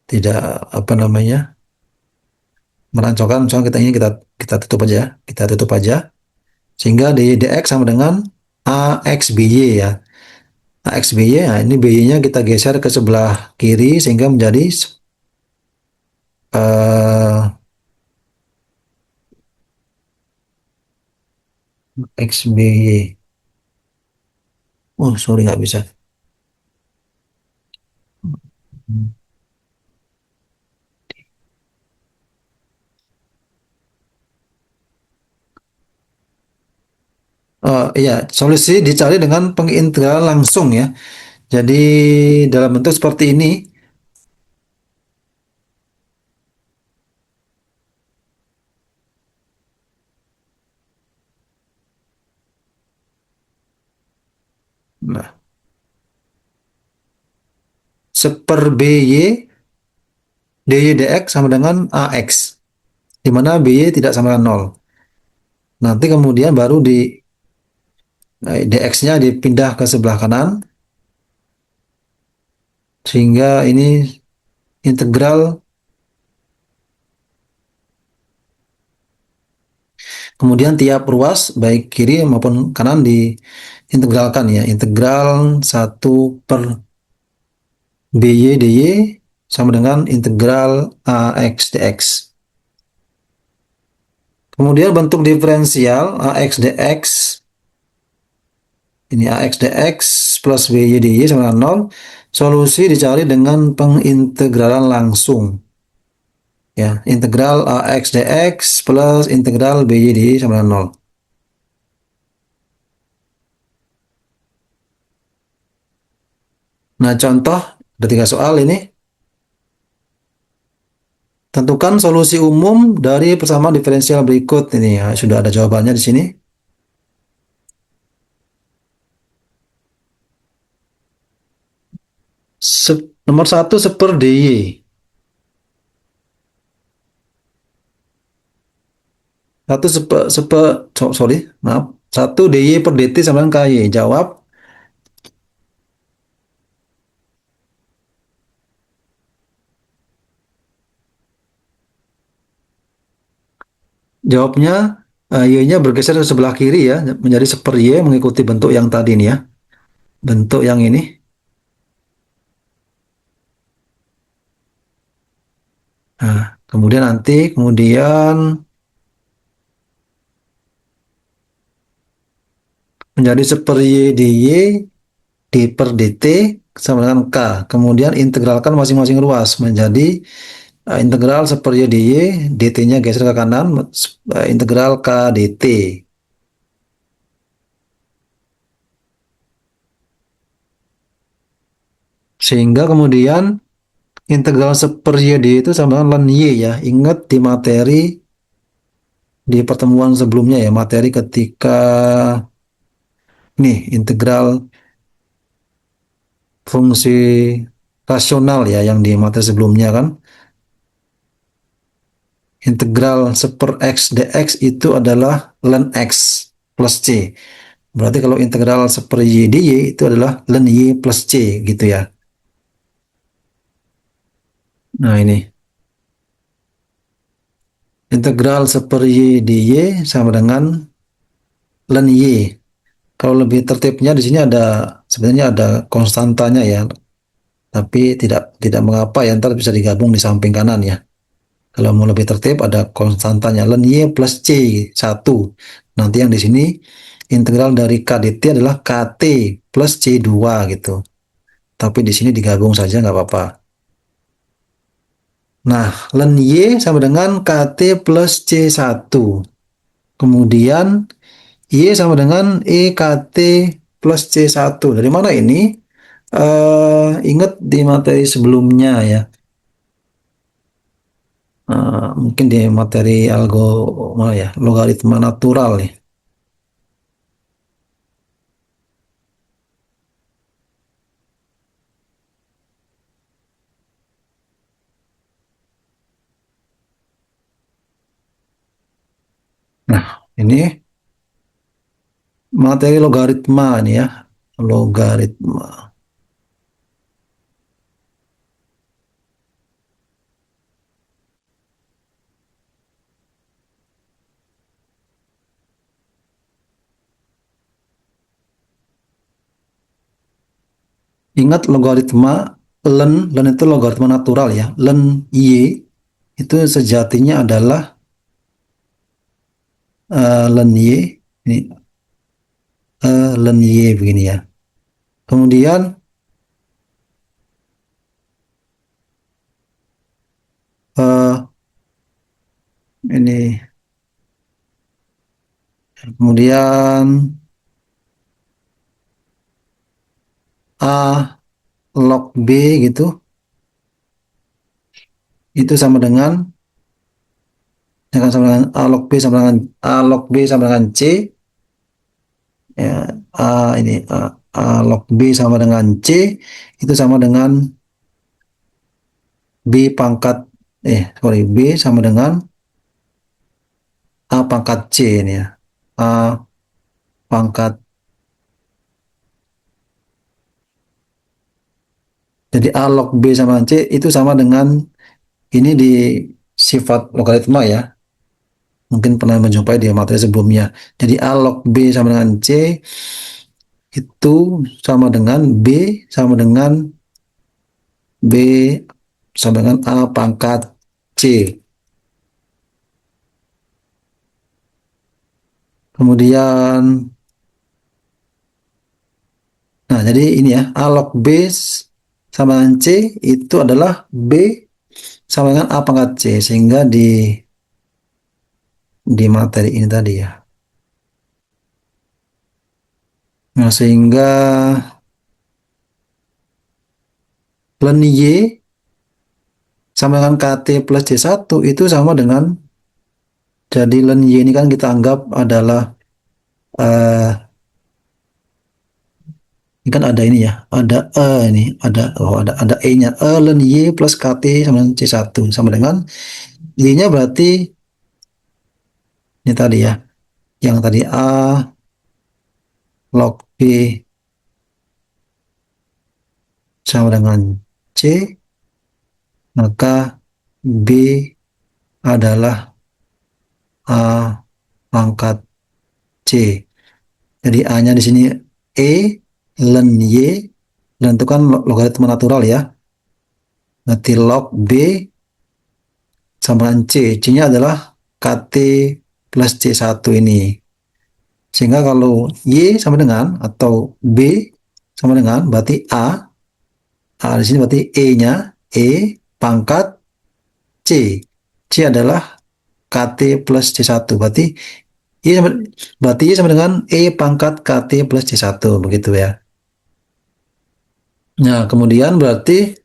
Speaker 1: tidak apa namanya merancangkan, misalnya kita ini kita tutup aja, kita tutup aja. Sehingga dy dx sama dengan ax by ya. Ax by, nah ini by-nya kita geser ke sebelah kiri sehingga menjadi uh, x by. Oh, sorry nggak bisa. Iya, solusi dicari dengan pengintegralan langsung ya. Jadi dalam bentuk seperti ini. Nah, seper by dy dx sama dengan ax, di mana by tidak sama dengan 0. Nanti kemudian baru dx-nya dipindah ke sebelah kanan sehingga ini integral, kemudian tiap ruas baik kiri maupun kanan diintegralkan ya, integral 1/by dy sama dengan integral ax dx. Kemudian bentuk diferensial ax dx, ini ax dx plus by dy sama dengan 0. Solusi dicari dengan pengintegralan langsung. Ya, integral ax dx plus integral by dy sama dengan 0. Nah, contoh ada 3 soal ini. Tentukan solusi umum dari persamaan diferensial berikut ini ya. Sudah ada jawabannya di sini. Nomor satu seper DY. Satu sorry, maaf. Satu DY per DT sama dengan KY. Jawab. Jawabnya Y-nya bergeser ke sebelah kiri ya, menjadi seper Y mengikuti bentuk yang tadi nih ya. Bentuk yang ini. Nah, kemudian menjadi seper Y di Y D per DT sama dengan K. Kemudian integralkan masing-masing ruas menjadi integral seper Y di Y, DT-nya geser ke kanan, integral K DT. Sehingga kemudian integral seper Y di Y itu sama dengan ln Y ya. Ingat di materi di pertemuan sebelumnya ya, materi ketika nih integral fungsi rasional ya yang di materi sebelumnya kan. Integral seper X dx itu adalah ln X plus C. Berarti kalau integral seper Y dy itu adalah ln Y plus C gitu ya. Nah ini. Integral seper Y dy sama dengan ln Y. Kalau lebih tertibnya di sini ada sebenarnya ada konstantanya ya. Tapi tidak mengapa ya ntar bisa digabung di samping kanan ya. Kalau mau lebih tertib ada konstantanya ln Y plus C 1. Nanti yang di sini integral dari KDT adalah KT plus C2 gitu. Tapi di sini digabung saja nggak apa-apa. Nah, ln Y sama dengan KT plus C1. Kemudian Y sama dengan EKT plus C1. Dari mana ini? Ingat di materi sebelumnya ya. Mungkin di materi ya, logaritma natural nih. Nah, ini materi logaritma nih ya. Logaritma. Ingat logaritma ln itu logaritma natural ya. Ln Y itu sejatinya adalah ln Y ini ln Y begini ya. Kemudian eh, ini kemudian A log B gitu itu sama dengan sama dengan A log B sama dengan A log B sama dengan C ya A ini A log B sama dengan C itu sama dengan B pangkat sorry B sama dengan A pangkat C ini ya A pangkat jadi A log B sama C itu sama dengan ini di sifat logaritma ya mungkin pernah menjumpai di materi sebelumnya jadi A log B sama dengan C itu sama dengan B sama dengan B sama dengan A pangkat C. Kemudian, nah jadi ini ya, A log B sama dengan C itu adalah B sama dengan A pangkat C. Sehingga di materi ini tadi ya. Nah sehingga ln Y sama dengan KT plus C1 itu sama dengan, jadi len Y ini kan kita anggap adalah, eh ini kan ada ini ya, ada ini, ada E-nya. Ln Y plus KT sama dengan C1 sama dengan Y-nya berarti ini tadi ya, yang tadi A log B sama dengan C, maka B adalah A pangkat C. Jadi A-nya di sini E ln Y, dan itu kan logaritma natural ya. Nanti log B sama dengan C. C-nya adalah KT plus C1 ini. Sehingga kalau Y sama dengan atau B sama dengan berarti A di sini berarti E-nya E pangkat C. C adalah KT plus C1. Y sama, berarti Y sama dengan E pangkat KT plus C1 begitu ya. Nah, kemudian berarti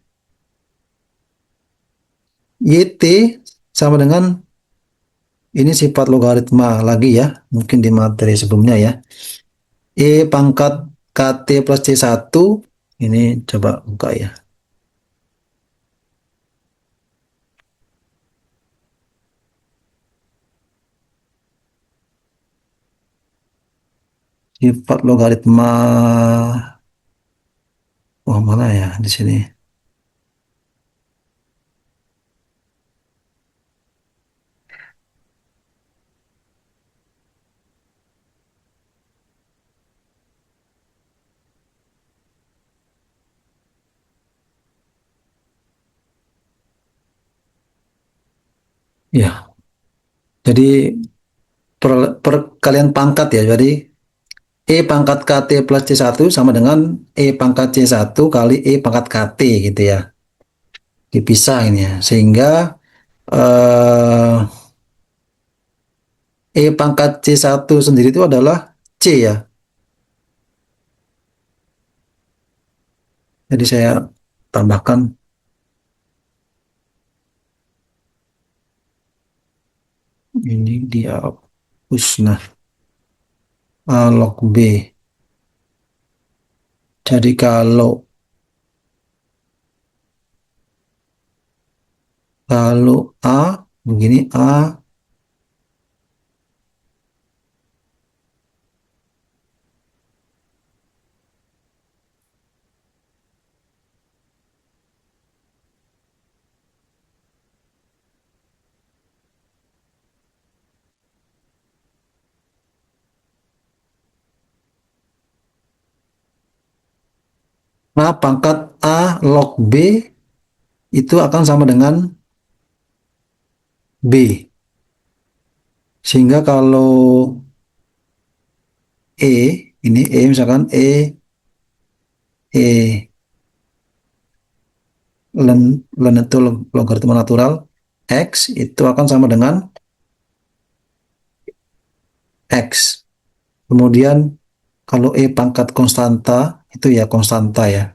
Speaker 1: YT sama dengan, ini sifat logaritma lagi ya, mungkin di materi sebelumnya ya. E pangkat KT plus C1, ini coba buka ya. Sifat logaritma, wah mana ya di sini. Ya, jadi perkalian pangkat ya. Jadi E pangkat KT plus C1 sama dengan E pangkat C1 kali E pangkat KT gitu ya. Dipisah ini ya. Sehingga eh, E pangkat C1 sendiri itu adalah C ya. Jadi saya tambahkan ini dia hapus. Nah, A log B. Jadi kalau A begini, A, A pangkat A log B itu akan sama dengan B. Sehingga kalau E, ini E misalkan E len, len itu logaritma natural, X itu akan sama dengan X. Kemudian kalau E pangkat konstanta, itu ya konstanta ya,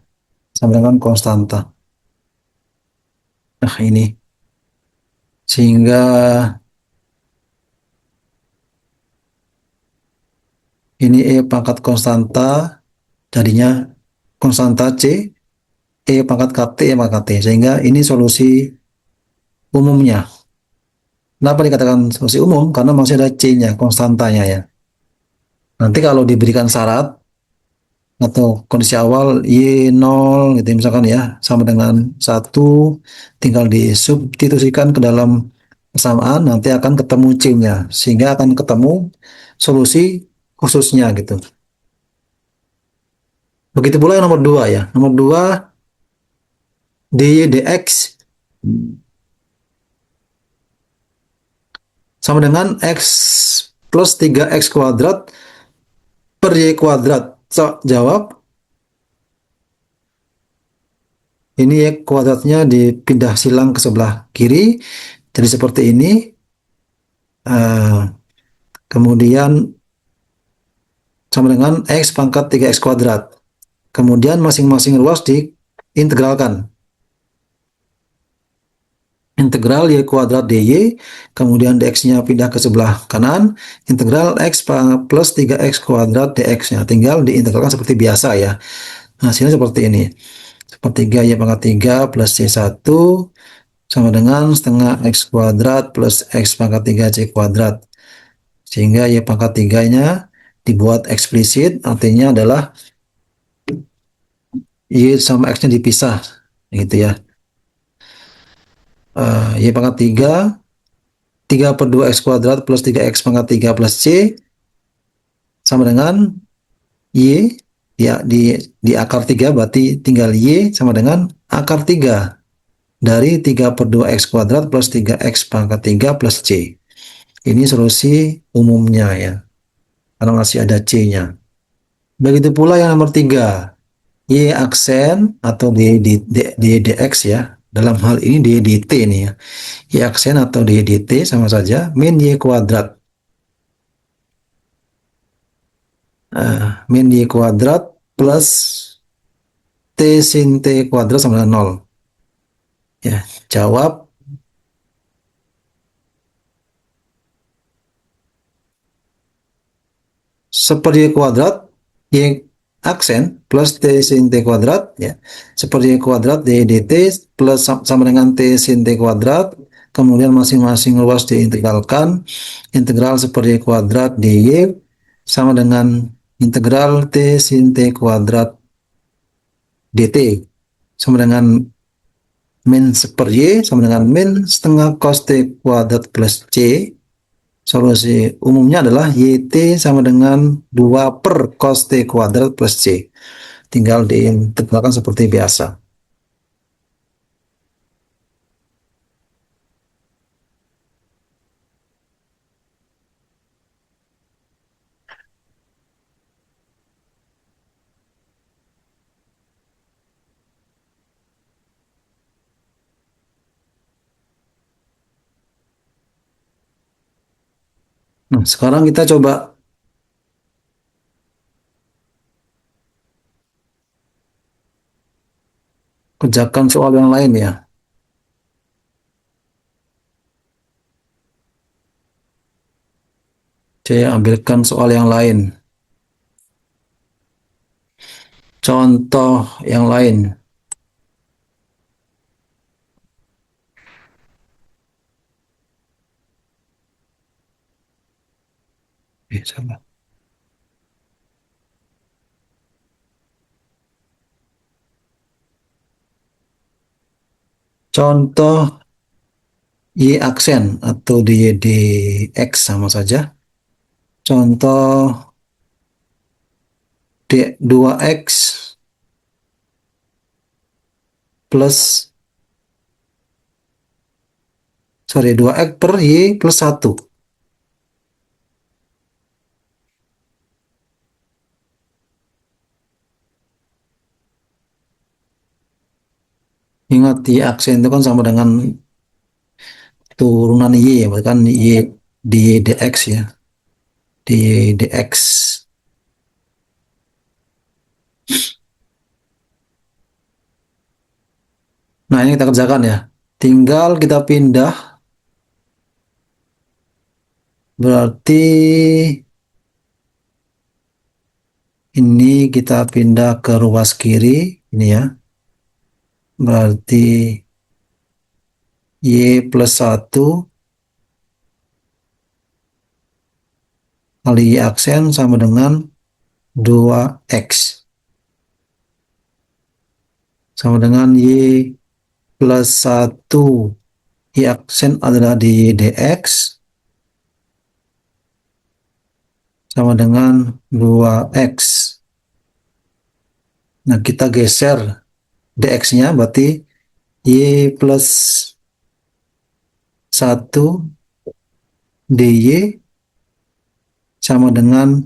Speaker 1: sama dengan konstanta. Nah ini, sehingga ini E pangkat konstanta, jadinya konstanta C, E pangkat KT, E pangkat T. Sehingga ini solusi umumnya. Kenapa dikatakan solusi umum? Karena masih ada C-nya, konstantanya ya. Nanti kalau diberikan syarat atau kondisi awal Y 0 gitu misalkan ya, sama dengan 1, tinggal disubstitusikan ke dalam persamaan, nanti akan ketemu C-nya. Sehingga akan ketemu solusi khususnya gitu. Begitu pula yang nomor 2 ya. Nomor 2 dy dx sama dengan X plus 3X kuadrat per Y kuadrat. So, jawab, ini Y kuadratnya dipindah silang ke sebelah kiri. Jadi seperti ini. Uh, kemudian sama dengan X pangkat 3X kuadrat. Kemudian masing-masing ruas diintegralkan. integral y kuadrat dy, kemudian dx-nya pindah ke sebelah kanan, integral x plus 3x kuadrat dx-nya, tinggal diintegralkan seperti biasa ya. Hasilnya seperti ini, sepertiga y pangkat 3 plus c1 sama dengan setengah x kuadrat plus x pangkat 3 c kuadrat, sehingga y pangkat 3-nya dibuat eksplisit, artinya adalah y sama x-nya dipisah, gitu ya. Y pangkat 3, 3 per 2x kuadrat plus 3x pangkat 3 plus c sama dengan y, ya di akar 3 berarti tinggal y sama dengan akar 3 dari 3 per 2x kuadrat plus 3x pangkat 3 plus c. Ini solusi umumnya ya, karena masih ada c-nya. Begitu pula yang nomor 3, y aksen atau dx ya. Dalam hal ini dt nih ya. Y aksen atau dt sama saja min y kuadrat. Min y kuadrat plus t sin t kuadrat sama dengan 0. Ya, jawab seperti y kuadrat y aksen plus t sin t kuadrat ya, seperti y kuadrat dt plus sama dengan t sin t kuadrat, kemudian masing-masing ruas diintegralkan, integral seperti y kuadrat dy sama dengan integral t sin t kuadrat dt sama dengan min per y sama dengan min setengah cos t kuadrat plus c. Solusi umumnya adalah YT sama dengan 2 per cos T kuadrat plus C. Tinggal diintegralkan seperti biasa. Nah, sekarang kita coba kerjakan soal yang lain ya. Saya ambilkan soal yang lain. Contoh yang lain. Salah. Contoh Y aksen atau dx sama saja. Contoh D2x plus 2x per y plus 1. Ingat y aksen itu kan sama dengan turunan y, bahkan y di dx ya, di dx. Nah, ini kita kerjakan ya. Tinggal kita pindah. Berarti ini kita pindah ke ruas kiri. Ini ya. Berarti Y plus 1 kali Y aksen sama dengan 2X. Sama dengan Y plus 1. Y aksen adalah di dx. Sama dengan 2x. Nah, kita geser dx-nya, berarti y plus 1 dy sama dengan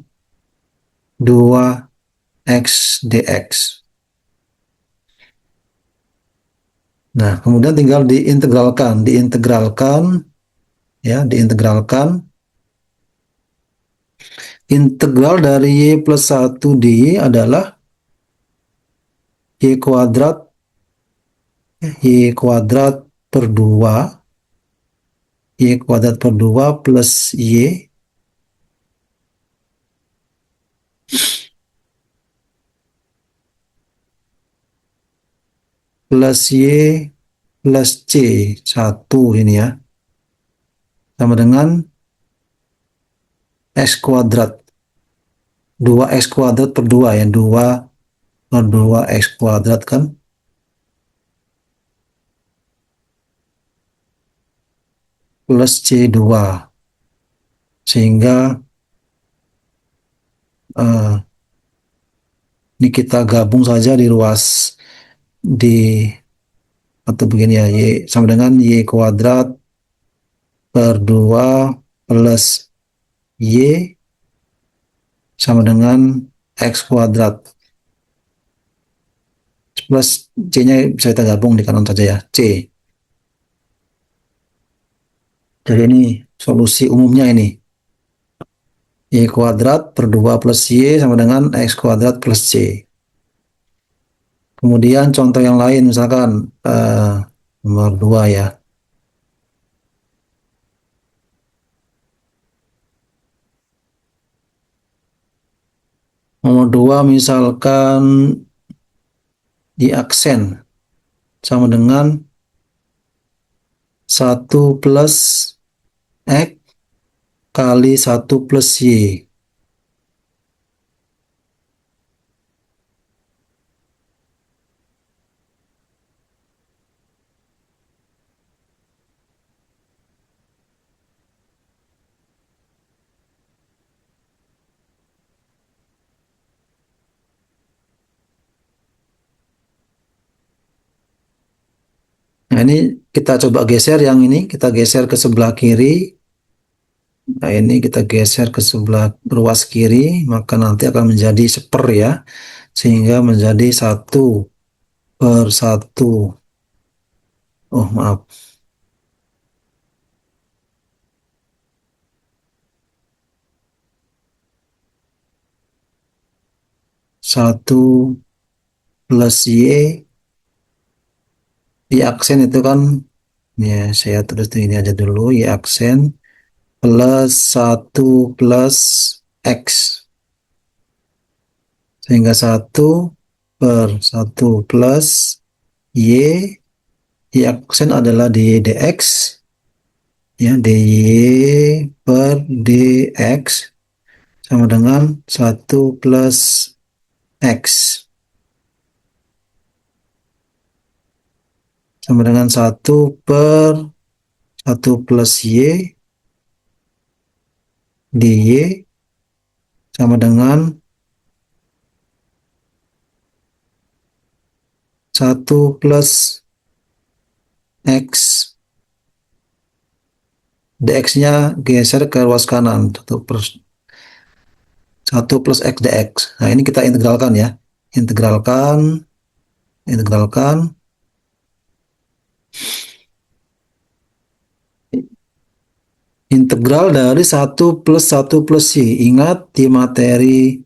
Speaker 1: 2x dx. Nah, kemudian tinggal diintegralkan ya, diintegralkan. Integral dari y plus 1 dy adalah y kuadrat per 2 Y kuadrat per 2 plus Y plus Y plus C 1 ini ya. Sama dengan X kuadrat. 2X kuadrat per 2 ya. 2 per 2X kuadrat kan. Plus C2. Sehingga ini kita gabung saja di ruas di atau begini ya, Y sama dengan Y kuadrat per 2 plus Y sama dengan X kuadrat plus C-nya bisa kita gabung di kanan saja ya, C. Jadi ini solusi umumnya ini. Y kuadrat per 2 plus Y sama dengan X kuadrat plus C. Kemudian contoh yang lain misalkan nomor 2 ya. Nomor 2 misalkan di aksen sama dengan 1 plus X kali 1 plus Y. Nah, ini kita coba geser yang ini, kita geser ke sebelah kiri. Nah, ini kita geser ke sebelah ruas kiri, maka nanti akan menjadi seper ya, sehingga menjadi 1/1. Oh, maaf. 1 plus Y, Y aksen itu kan, ya saya tulis ini aja dulu, Y aksen plus 1 plus X. Sehingga 1/1 plus Y, Y aksen adalah dx, ya dy per dx sama dengan 1 plus X sama dengan 1/1 plus Y dy sama dengan 1 plus X. dx-nya geser ke ruas kanan, 1 plus X dx. Nah, ini kita integralkan ya. Integralkan, integralkan. Integral dari 1 plus 1 plus Y. Ingat di materi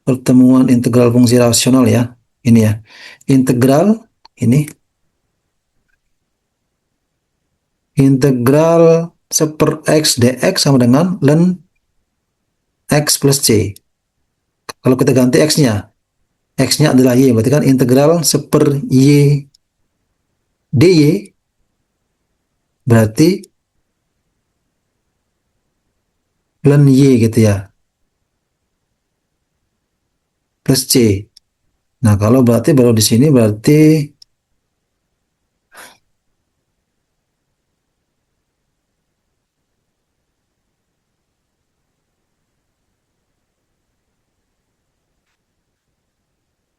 Speaker 1: pertemuan integral fungsi rasional ya. Ini ya. Integral, ini. Integral 1 X dx sama dengan ln X plus C. Kalau kita ganti X-nya. X-nya adalah Y. Berarti kan integral 1 Y dy. Berarti ln Y gitu ya. Plus C. Nah, kalau berarti baru di sini berarti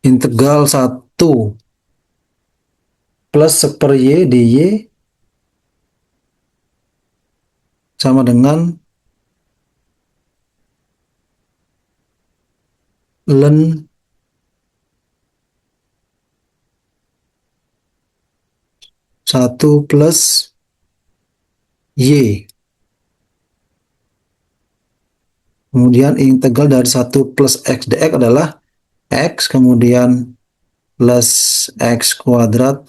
Speaker 1: integral 1 plus 1 Y dy sama dengan ln satu plus Y. Kemudian integral dari 1 plus X dx adalah X, kemudian plus X kuadrat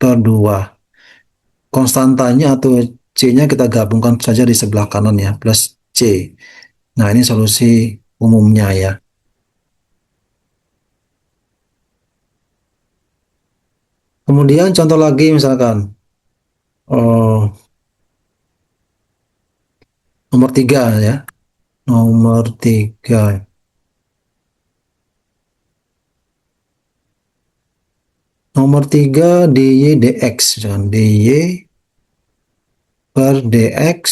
Speaker 1: per 2. konstantanya atau C-nya kita gabungkan saja di sebelah kanan ya, plus C. Nah, ini solusi umumnya ya. Kemudian contoh lagi misalkan, oh, nomor 3 ya. Nomor 3. Nomor 3 dy dx. Misalkan dy per dx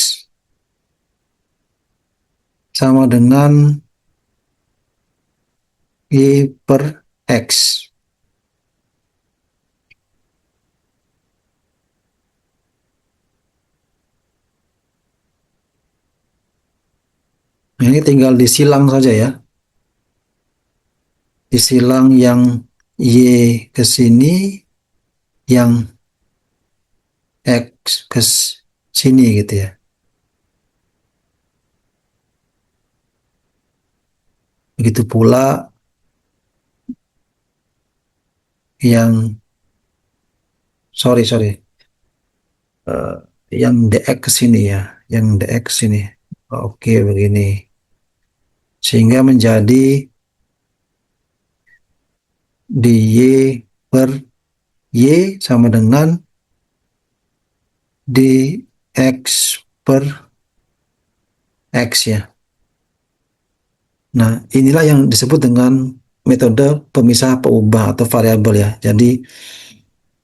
Speaker 1: sama dengan y per x. Nah, ini tinggal disilang saja ya. Disilang yang y ke sini, yang x ke sini gitu ya. Begitu pula yang, sorry, eh, yang dx ke sini ya. Yang dx ke sini. Oke, begini. Sehingga menjadi dy per y sama dengan dx per x ya. Nah, inilah yang disebut dengan metode pemisah peubah atau variabel ya. Jadi,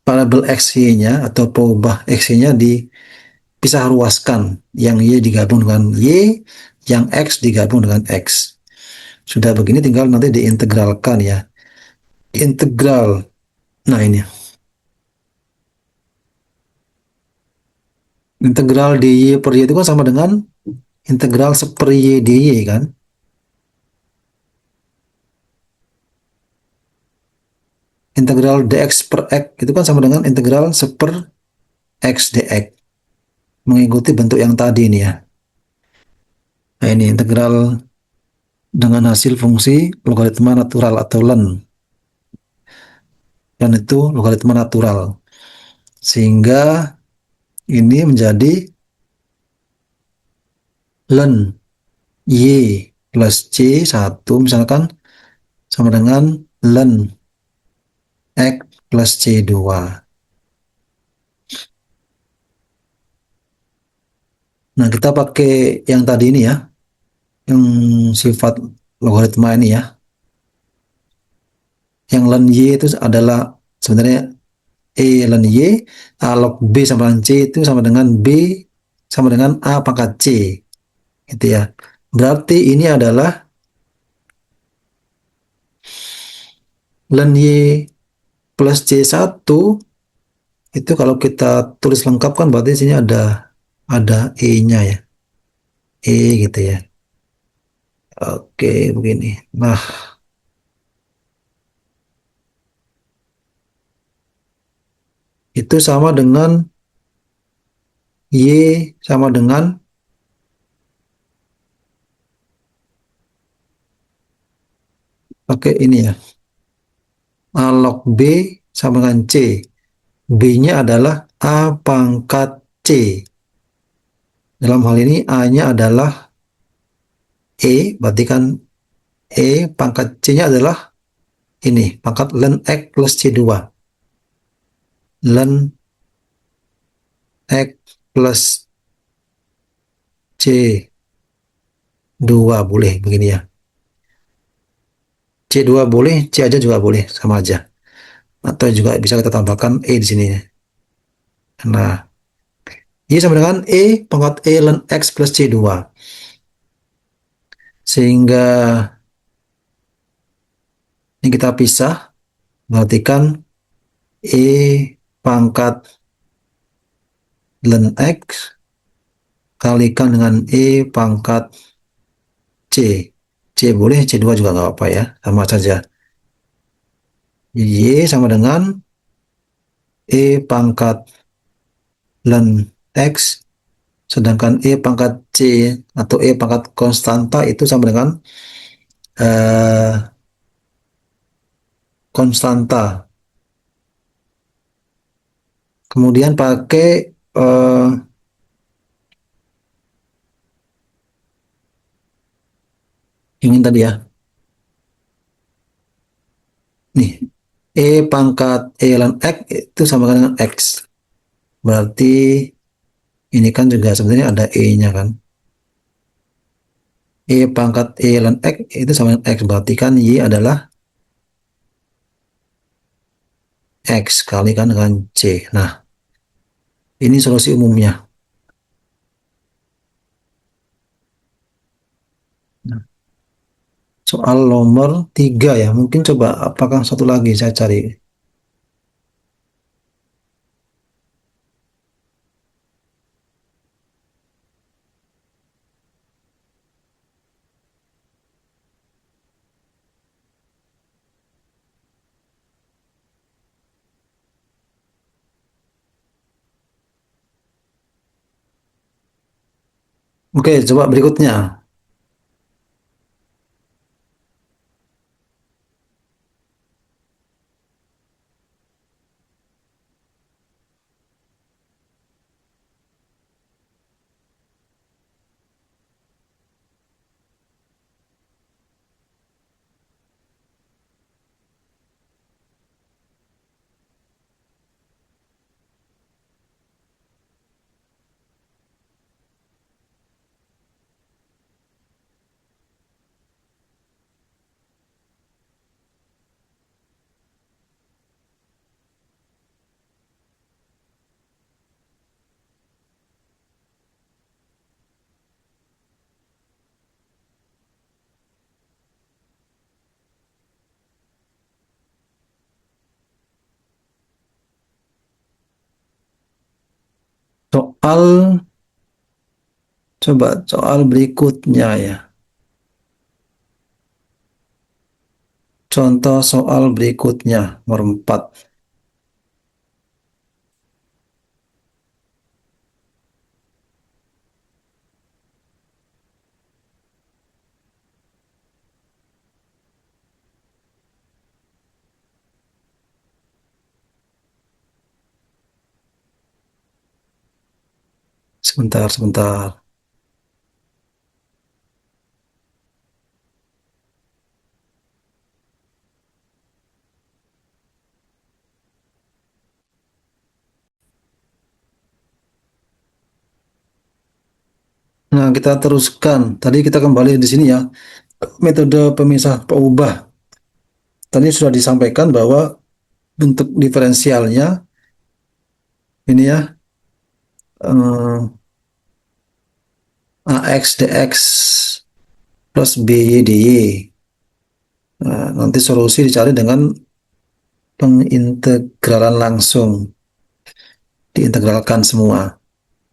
Speaker 1: variabel x-y-nya atau peubah x-y-nya dipisah ruaskan. Yang y digabung dengan y, yang x digabung dengan x. Sudah begini tinggal nanti diintegralkan ya. Integral. Nah, ini. Integral dy per y itu kan sama dengan integral seper y dy kan. Integral dx per x itu kan sama dengan integral seper x dx. Mengikuti bentuk yang tadi ini ya. Nah, ini integral dengan hasil fungsi logaritma natural atau len. Dan itu logaritma natural. Sehingga ini menjadi len y plus c satu misalkan sama dengan len x plus c2. Nah, kita pakai yang tadi ini ya, yang sifat logaritma ini ya. Yang len y itu adalah sebenarnya E ln Y, A log B sama dengan C itu sama dengan B sama dengan A pangkat C. Gitu ya. Berarti ini adalah ln Y plus C1 itu kalau kita tulis lengkap kan berarti sini ada E-nya ya. E gitu ya. Oke, begini. Nah, itu sama dengan Y sama dengan pakai ini ya. A log B sama dengan C. B-nya adalah A pangkat C. Dalam hal ini A-nya adalah E, berarti kan E pangkat C-nya adalah ini, pangkat ln X plus C2. Ln X plus C2 boleh begini ya. C2 boleh, C aja juga boleh, sama aja. Atau juga bisa kita tambahkan E di sini. Nah, Y sama dengan E pangkat E ln X plus C2. Sehingga ini kita pisah, berarti kan E pangkat ln X kalikan dengan E pangkat C. C boleh, C2 juga nggak apa-apa ya, sama saja. Y sama dengan E pangkat ln X, sedangkan E pangkat C atau E pangkat konstanta itu sama dengan eh, konstanta. Kemudian pakai ini tadi ya. Nih, E pangkat E ln X itu sama dengan X. Berarti ini kan juga sebenarnya ada E-nya kan. E pangkat E ln X itu sama dengan X. Berarti kan Y adalah X kali kan dengan C. Nah, ini solusi umumnya. Nah, soal nomor 3 ya. Mungkin coba apakah satu lagi saya cari. Oke, coba berikutnya. Soal Coba soal berikutnya ya. Contoh soal berikutnya, nomor 4. Sebentar, sebentar. Nah, kita teruskan. Tadi kita kembali di sini ya. Metode pemisah peubah. Tadi sudah disampaikan bahwa bentuk diferensialnya ini ya, AX dx plus BY dy. Nah, nanti solusi dicari dengan pengintegralan langsung. Diintegralkan semua.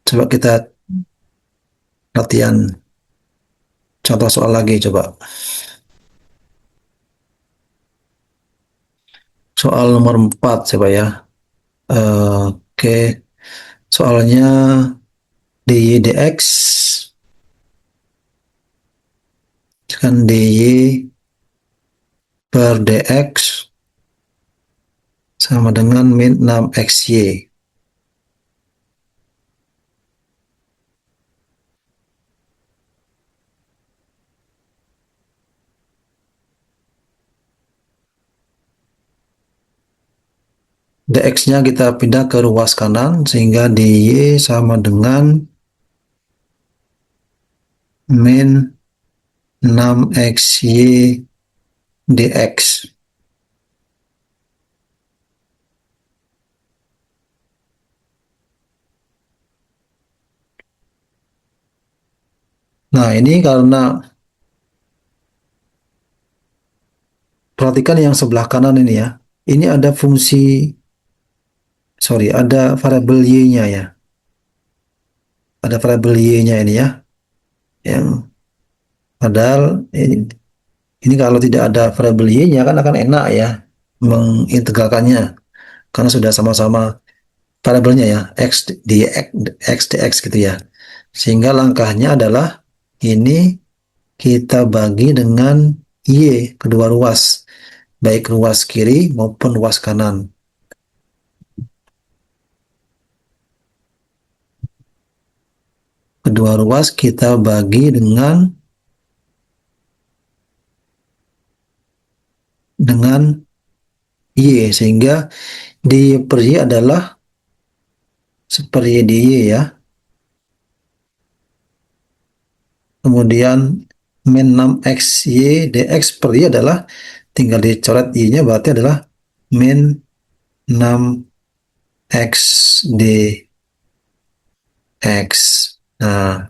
Speaker 1: Coba kita latihan contoh soal lagi coba. Soal nomor 4 coba ya. Oke. Soalnya dy dx kan dy per dx sama dengan min 6xy. Dx-nya kita pindah ke ruas kanan sehingga dy sama dengan min 6xy dx. Nah, ini karena perhatikan yang sebelah kanan ini ya. Ini ada ada variabel y-nya ya. Ada variabel y-nya ini ya. Yang padahal ini kalau tidak ada variabel y-nya kan akan enak ya mengintegralkannya karena sudah sama-sama variabelnya ya x dx gitu ya. Sehingga langkahnya adalah ini kita bagi dengan y kedua ruas, baik ruas kiri maupun ruas kanan. Kedua ruas kita bagi dengan Y, sehingga di per Y adalah per Y di Y ya. Kemudian min 6xy dx per Y adalah tinggal dicoret Y-nya, berarti adalah min 6x dx. Nah,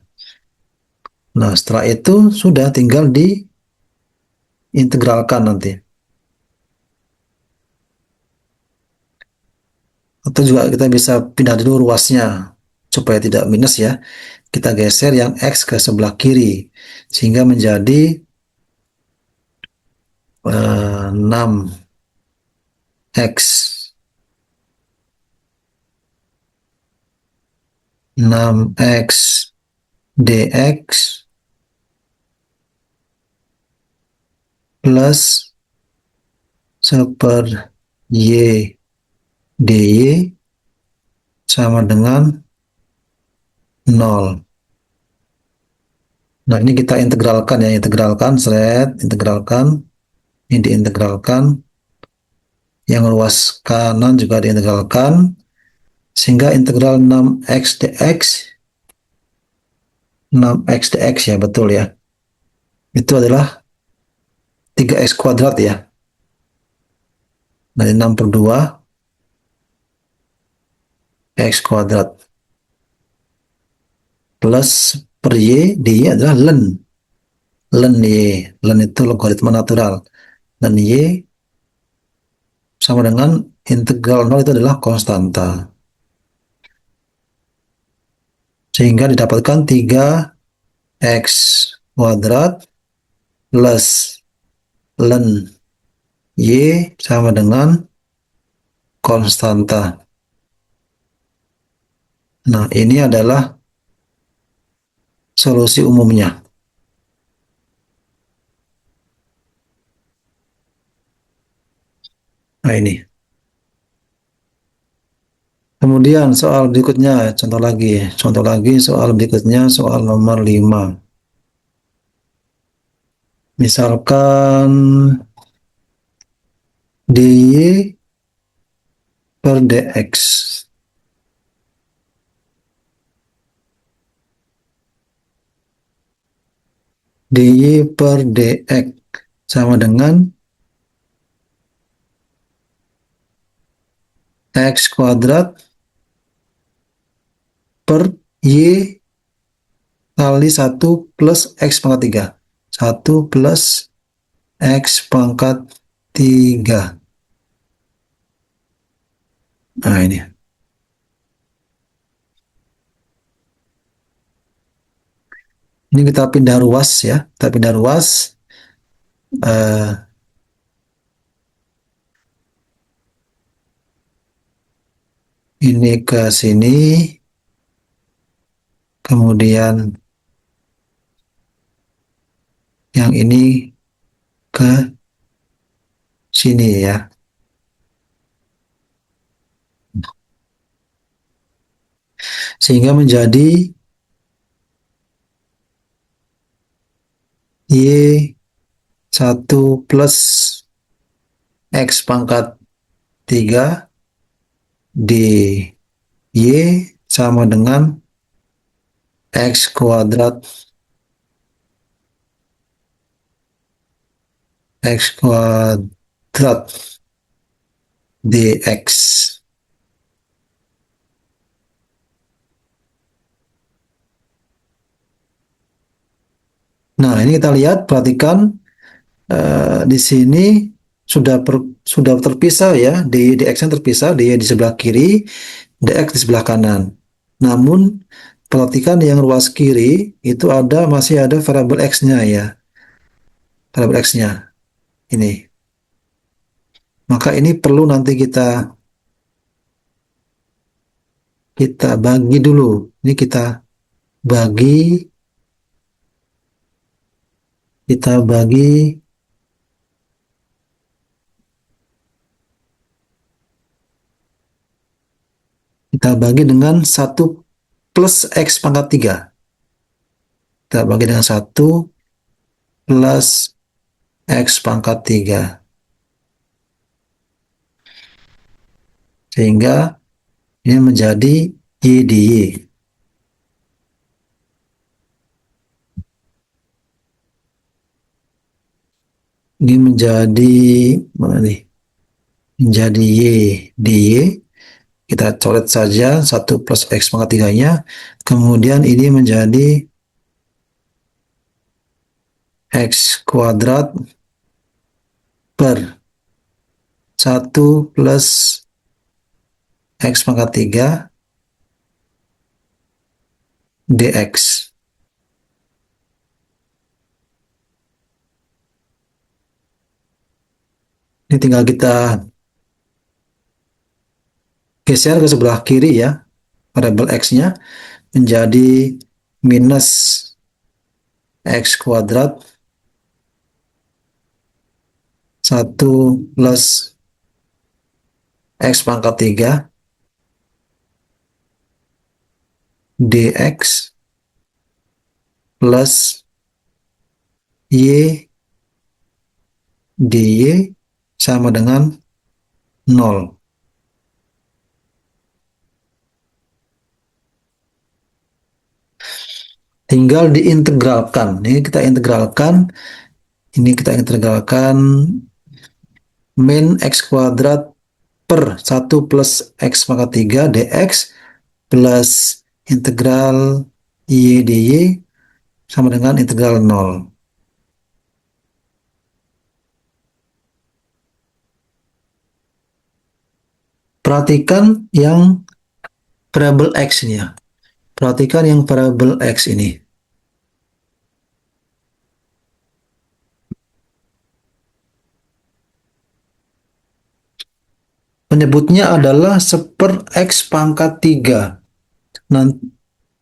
Speaker 1: setelah itu sudah tinggal diintegralkan nanti. Atau juga kita bisa pindah dulu ruasnya supaya tidak minus ya. Kita geser yang X ke sebelah kiri sehingga menjadi 6X 6X dx plus seper Y dy sama dengan 0. Nah, ini kita integralkan ya, integralkan, ini diintegralkan, yang luas kanan juga diintegralkan, sehingga integral 6x dx ya, betul ya. Itu adalah 3x kuadrat ya. Dari 6 per 2 x kuadrat plus per y dy adalah ln y. Ln itu logaritma natural. Dan y sama dengan integral 0 itu adalah konstanta. Sehingga didapatkan 3x kuadrat plus ln y sama dengan konstanta. Nah, ini adalah solusi umumnya. Nah, ini. Kemudian soal berikutnya, contoh lagi soal berikutnya, soal nomor 5. Misalkan dy per dx. dy per dx sama dengan x kuadrat per y kali 1 plus x pangkat 3. 1 plus x pangkat 3. Nah, ini. Ini kita pindah ruas ya. Kita pindah ruas. Ini ke sini. Kemudian yang ini ke sini ya. Sehingga menjadi Y1 plus X pangkat 3 di Y sama dengan X kuadrat dx. Nah, ini kita lihat, perhatikan di sini sudah terpisah ya, dx-nya terpisah, dy di sebelah kiri, dx di sebelah kanan. Namun perhatikan yang ruas kiri itu masih ada variabel x-nya ya, variabel x-nya ini. Maka ini perlu nanti kita bagi dulu. Ini bagi kita bagi kita bagi dengan 1 plus x pangkat 3. kita bagi dengan 1 plus X pangkat 3. Sehingga ini menjadi Y di Y. Ini menjadi mana nih? Menjadi Y di Y. Kita coret saja 1 plus X pangkat 3-nya. Kemudian ini menjadi X kuadrat per 1 plus X pangkat 3 dx. Ini tinggal kita geser ke sebelah kiri ya, variabel X-nya menjadi minus X kuadrat 1 plus X pangkat 3 dx plus Y dy sama dengan 0. Tinggal diintegralkan. Ini kita integralkan min X kuadrat per 1 plus X pangkat 3 dx plus integral Y dy sama dengan integral 0. Perhatikan yang variabel X ini ya. Perhatikan yang variabel X ini. Penyebutnya adalah seper X pangkat 3. Nanti,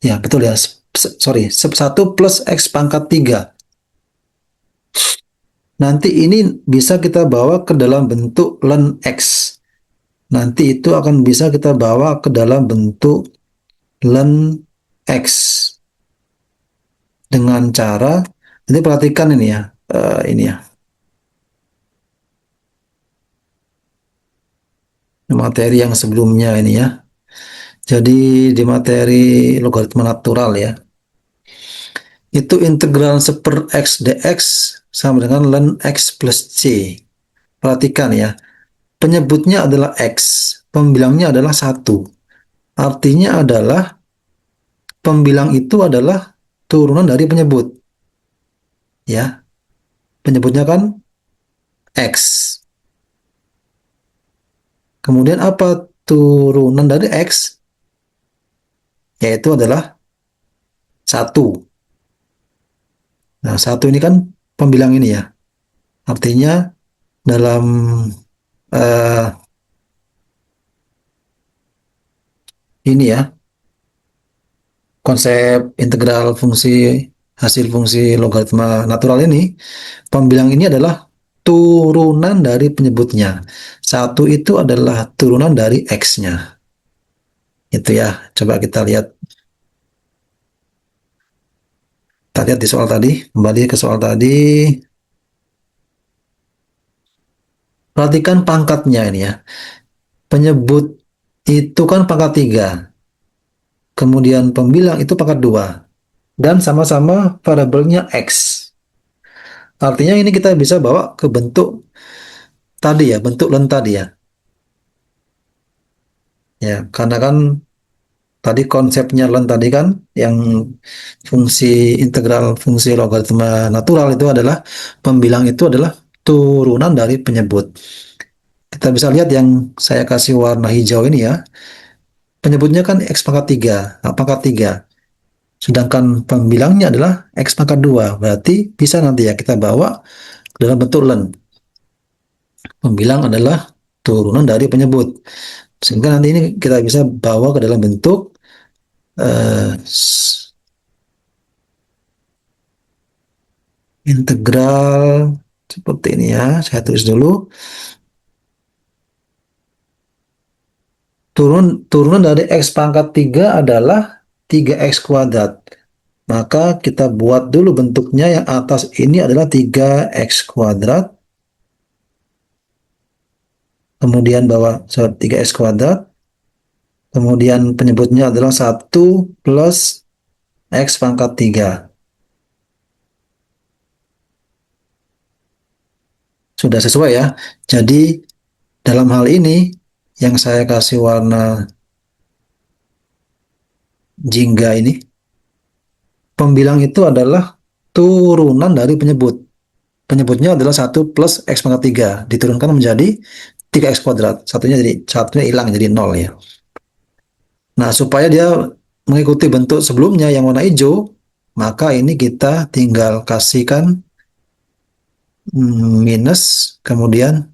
Speaker 1: ya betul ya, sorry, 1 plus X pangkat 3. Nanti ini bisa kita bawa ke dalam bentuk ln X. Nanti itu akan bisa kita bawa ke dalam bentuk ln X. Dengan cara, ini perhatikan ini ya, ini ya. Materi yang sebelumnya ini ya. Jadi di materi logaritma natural ya. Itu integral seper X dx sama dengan ln X plus C. Perhatikan ya. Penyebutnya adalah X. Pembilangnya adalah 1. Artinya adalah pembilang itu adalah turunan dari penyebut. Ya. Penyebutnya kan X. Kemudian apa turunan dari X? Yaitu adalah 1. Nah, 1 ini kan pembilang ini ya. Artinya dalam eh, ini ya, konsep integral fungsi hasil fungsi logaritma natural ini, pembilang ini adalah turunan dari penyebutnya. 1 itu adalah turunan dari X-nya. Itu ya, coba kita lihat. Kita lihat di soal tadi, kembali ke soal tadi. Perhatikan pangkatnya ini ya. Penyebut itu kan pangkat 3. Kemudian pembilang itu pangkat 2. Dan sama-sama variabelnya X. Artinya ini kita bisa bawa ke bentuk tadi ya, bentuk len tadi ya. Ya, karena kan tadi konsepnya len tadi kan yang fungsi integral fungsi logaritma natural itu adalah pembilang itu adalah turunan dari penyebut. Kita bisa lihat yang saya kasih warna hijau ini ya. Penyebutnya kan X pangkat 3, nah, pangkat 3. Sedangkan pembilangnya adalah X pangkat 2. Berarti bisa nanti ya kita bawa dalam bentuk len. Pembilang adalah turunan dari penyebut. Sehingga nanti ini kita bisa bawa ke dalam bentuk integral seperti ini ya. Saya tulis dulu. Turunan dari X pangkat 3 adalah 3X kuadrat. Maka kita buat dulu bentuknya, yang atas ini adalah 3x kuadrat, kemudian bawah 3x kuadrat, kemudian penyebutnya adalah 1 plus x pangkat 3. Sudah sesuai ya. Jadi dalam hal ini yang saya kasih warna jingga ini, pembilang itu adalah turunan dari penyebut. Penyebutnya adalah 1 plus x pangkat 3. Diturunkan menjadi 3x kuadrat. Satunya hilang jadi 0 ya. Nah, supaya dia mengikuti bentuk sebelumnya yang warna hijau, maka ini kita tinggal kasihkan minus, kemudian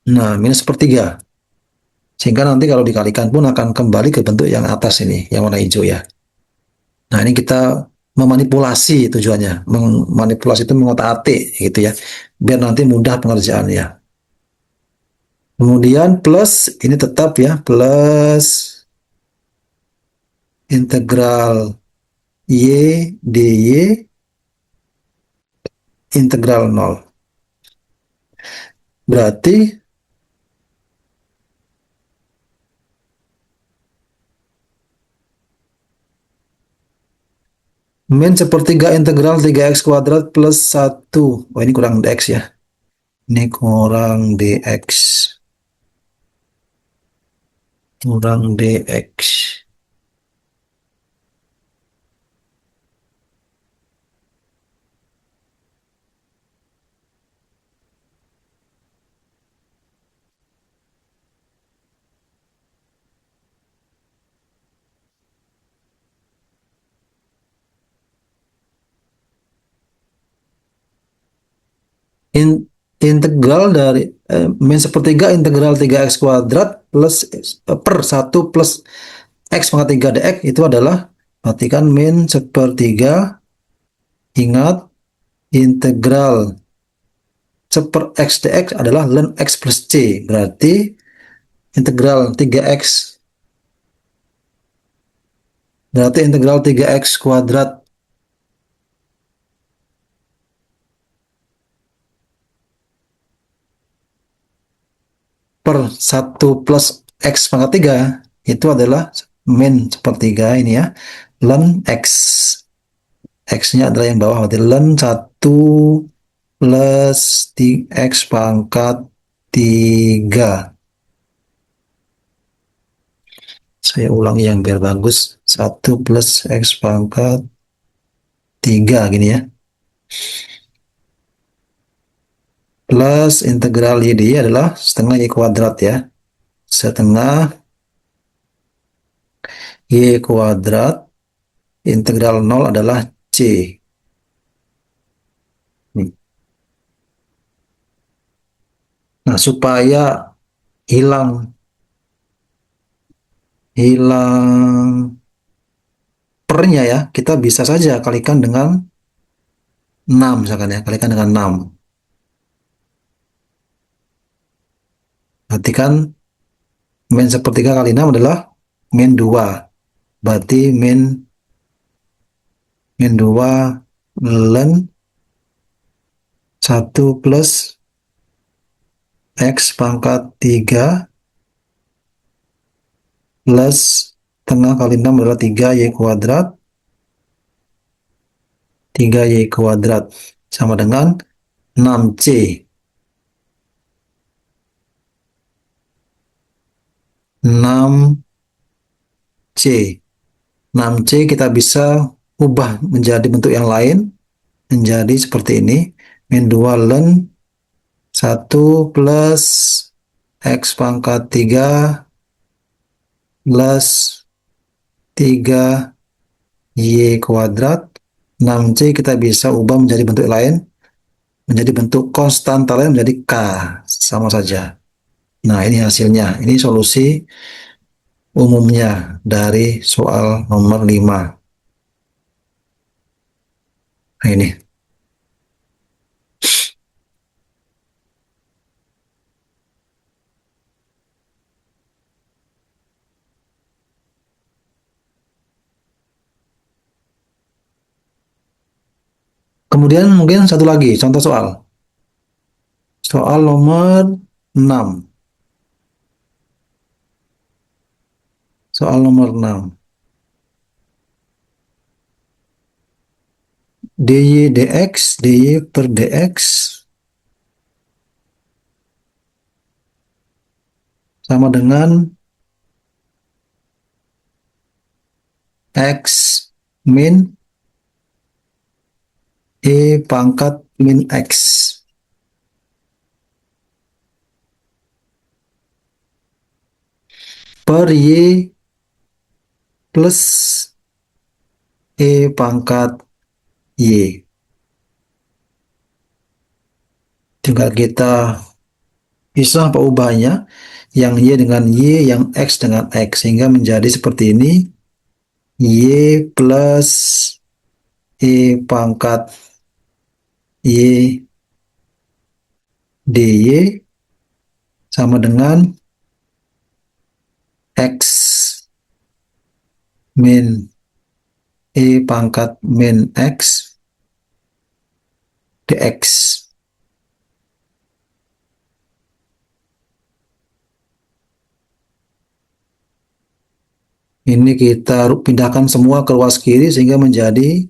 Speaker 1: nah minus sepertiga. Sehingga nanti kalau dikalikan pun akan kembali ke bentuk yang atas ini, yang warna hijau ya. Nah, ini kita memanipulasi tujuannya. Memanipulasi itu mengotak-atik gitu ya. Biar nanti mudah pengerjaannya. Kemudian plus, ini tetap ya, plus integral y dy integral 0. Berarti min sepertiga integral 3x kuadrat plus 1. Oh, ini kurang dx ya. Ini kurang dx. Kurang dx. Integral dari min sepertiga integral 3x kuadrat plus per 1 plus x pangkat 3 dx itu adalah, perhatikan, min sepertiga, ingat, integral seper x dx adalah ln x plus c. Berarti integral 3x, berarti integral 3x kuadrat per 1 plus x pangkat 3 itu adalah min sepertiga ini ya, ln x. X-nya adalah yang bawah, berarti ln 1 plus x pangkat 3. Saya ulangi yang biar bagus. 1 plus x pangkat 3 gini ya. Plus integral y dy adalah setengah y kuadrat ya. Setengah y kuadrat, integral 0 adalah c. Nah, supaya hilang hilang pernya ya, kita bisa saja kalikan dengan 6 misalkan ya, kalikan dengan 6. Berarti kan min sepertiga kali 6 adalah min 2. Berarti min 2 ln 1 plus x pangkat 3 plus tengah kali 6 adalah 3y kuadrat. 3y kuadrat sama dengan 6c. 6c. 6c kita bisa ubah menjadi bentuk yang lain, menjadi seperti ini. Min 2 ln 1 plus x pangkat 3 plus 3y kuadrat. 6c kita bisa ubah menjadi bentuk lain, menjadi bentuk konstanta lain, menjadi k, sama saja. Nah, ini hasilnya. Ini solusi umumnya dari soal nomor 5. Nah, ini. Kemudian mungkin satu lagi, contoh soal. Soal nomor 6. Soal nomor 6. dy dx, dy per dx sama dengan x min pangkat min x per y plus pangkat y. Tinggal kita pisah apa ubahnya, yang y dengan y, yang x dengan x, sehingga menjadi seperti ini, y plus pangkat y dy sama dengan x min pangkat min x dx. Ini kita pindahkan semua ke luas kiri sehingga menjadi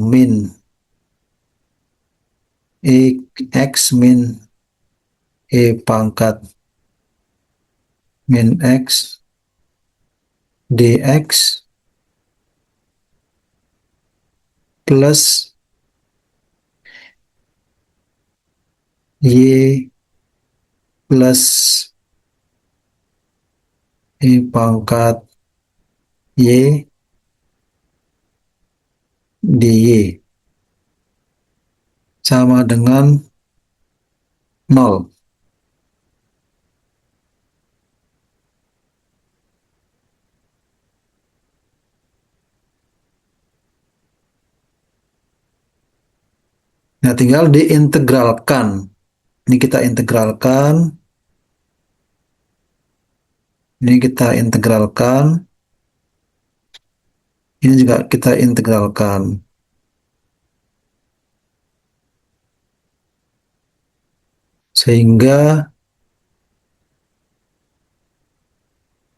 Speaker 1: min x min pangkat min x dx plus y plus pangkat y dy sama dengan 0. Nah, tinggal diintegralkan. Ini kita integralkan. Ini kita integralkan. Ini juga kita integralkan. Sehingga,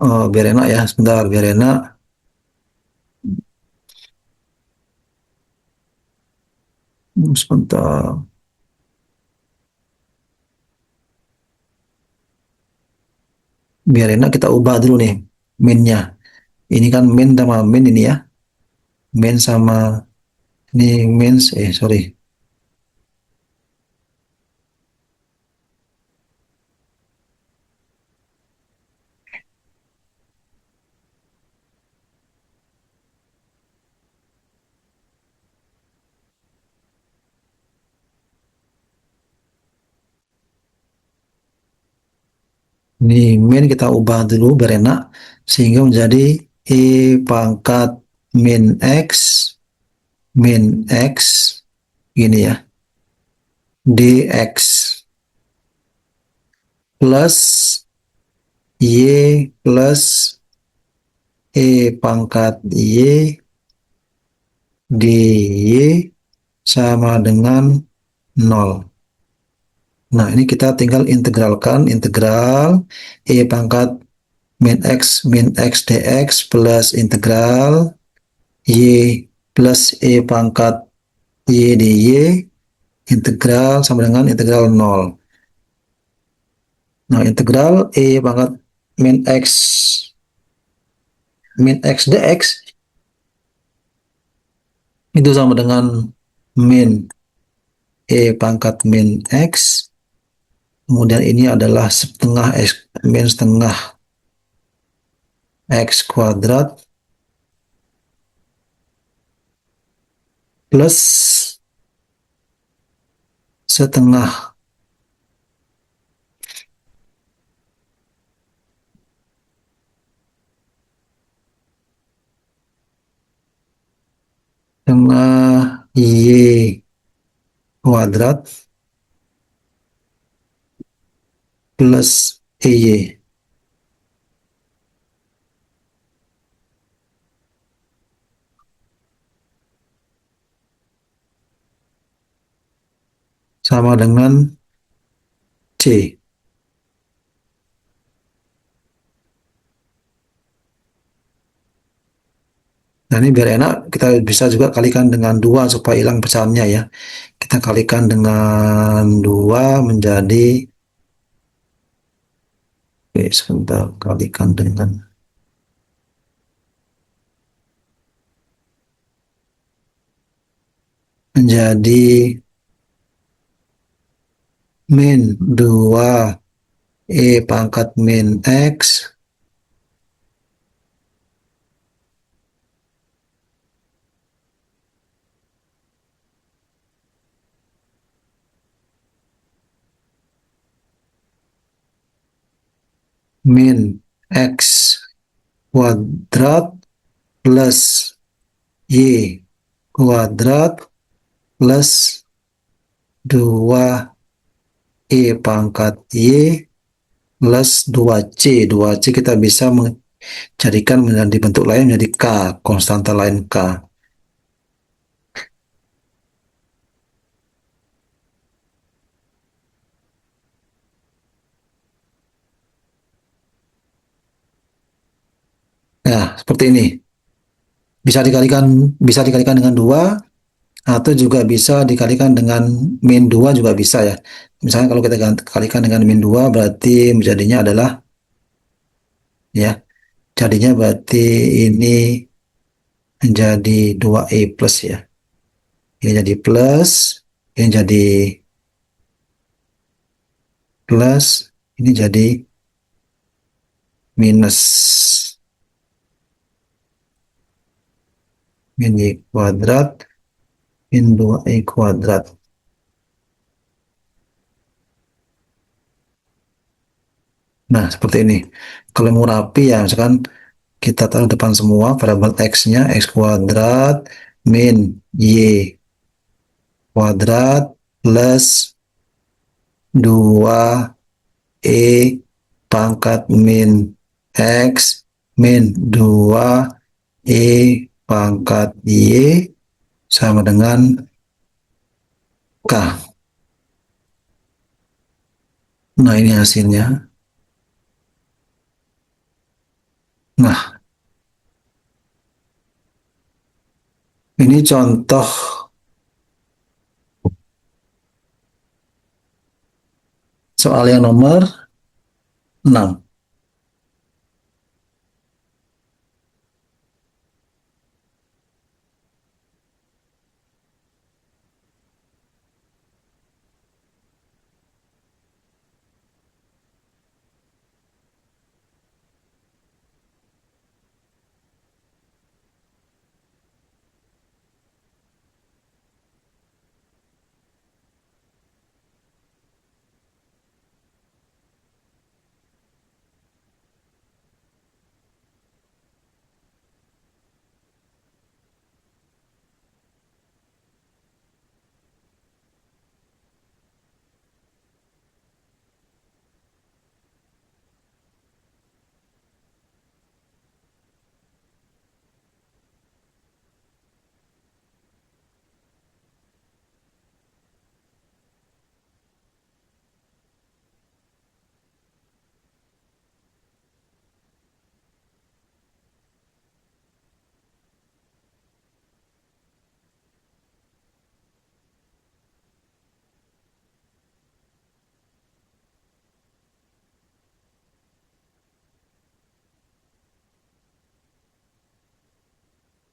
Speaker 1: oh, biar enak ya, sebentar, biar enak. Sebentar. Biar enak kita ubah dulu nih minnya. Ini kan min sama min ini ya. Min sama ini min, sorry. Ini min kita ubah dulu biar enak. Sehingga menjadi pangkat min x min x gini ya. Dx plus y plus pangkat y dy sama dengan 0. Nah, ini kita tinggal integralkan, integral pangkat min x dx plus integral y plus pangkat y dy integral sama dengan integral 0. Nah, integral pangkat min x dx itu sama dengan min pangkat min x, kemudian ini adalah setengah x, min setengah x kuadrat plus setengah setengah y kuadrat plus EY. sama dengan C. Nah, ini biar enak, kita bisa juga kalikan dengan 2 supaya hilang pecahannya ya. Kita kalikan dengan 2 oke, sebentar, kalikan dengan, menjadi min 2 pangkat min X min X kuadrat plus Y kuadrat plus 2 pangkat Y plus 2C. 2C kita bisa menjadikan menjadi bentuk lain menjadi K, konstanta lain K. Nah, seperti ini. Bisa dikalikan dengan 2 atau juga bisa dikalikan dengan min 2 juga bisa ya. Misalnya kalau kita kalikan dengan min 2 berarti menjadinya adalah ya, jadinya berarti ini menjadi 2E plus ya. Ini jadi plus, ini jadi plus, ini jadi minus. Min Y kuadrat, min 2E kuadrat. Nah, seperti ini. Kalau mau rapi ya, misalkan kita taruh depan semua variabel X-nya, X kuadrat, min Y kuadrat, plus 2E pangkat min X, min 2E pangkat Y, sama dengan K. Nah, ini hasilnya. Nah, ini contoh soal yang nomor 6.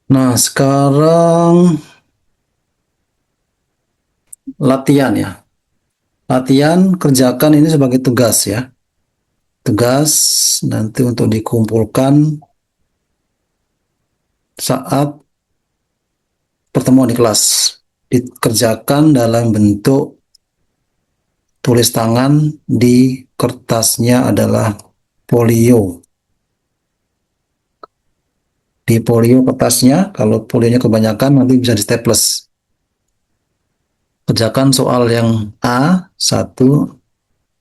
Speaker 1: Nah, sekarang latihan ya. Latihan kerjakan ini sebagai tugas ya. Tugas nanti untuk dikumpulkan saat pertemuan di kelas. Dikerjakan dalam bentuk tulis tangan, di kertasnya adalah folio. Di folio kertasnya, kalau folionya kebanyakan nanti bisa di staples. Kerjakan soal yang A, 1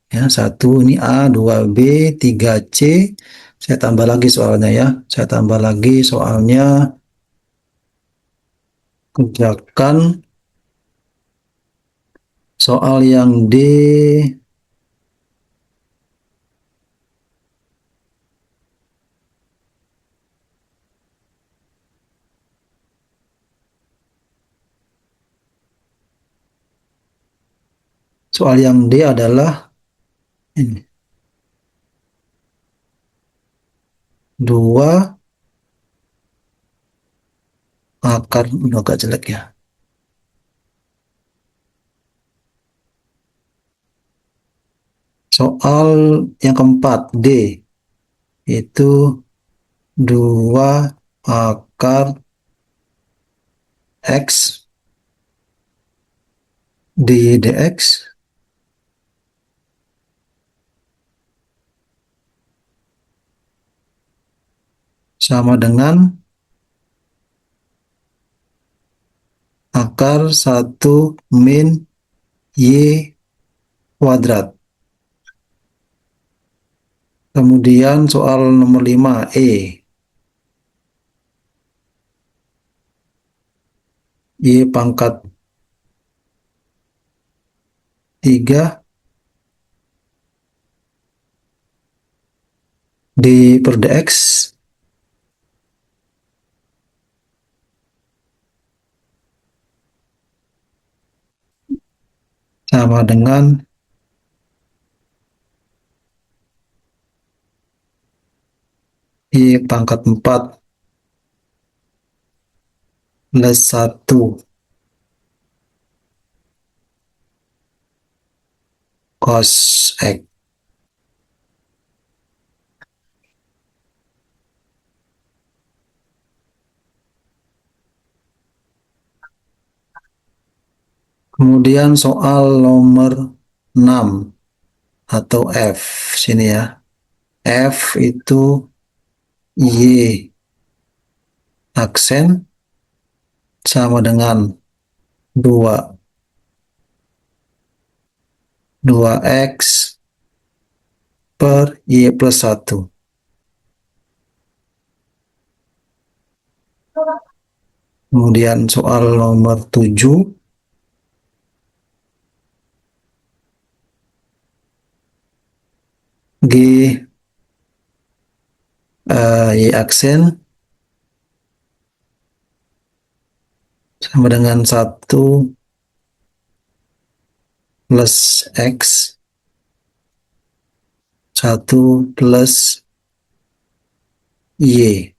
Speaker 1: ya, 1 ini A, 2B, 3C. Saya tambah lagi soalnya ya. Saya tambah lagi soalnya. Kerjakan Soal yang D, soal yang D adalah ini, 2 akar, udah agak jelek ya. Soal yang keempat, D, itu 2 akar X dx sama dengan akar 1 min Y kuadrat. Kemudian soal nomor 5, E. Y pangkat 3 D per dx sama dengan Y pangkat 4 plus 1 cos X. Kemudian soal nomor 6 atau F sini ya. F itu Y aksen sama dengan 2 X per Y plus 1. Kemudian soal nomor 7, G Y aksen sama dengan 1 plus X, 1 plus Y.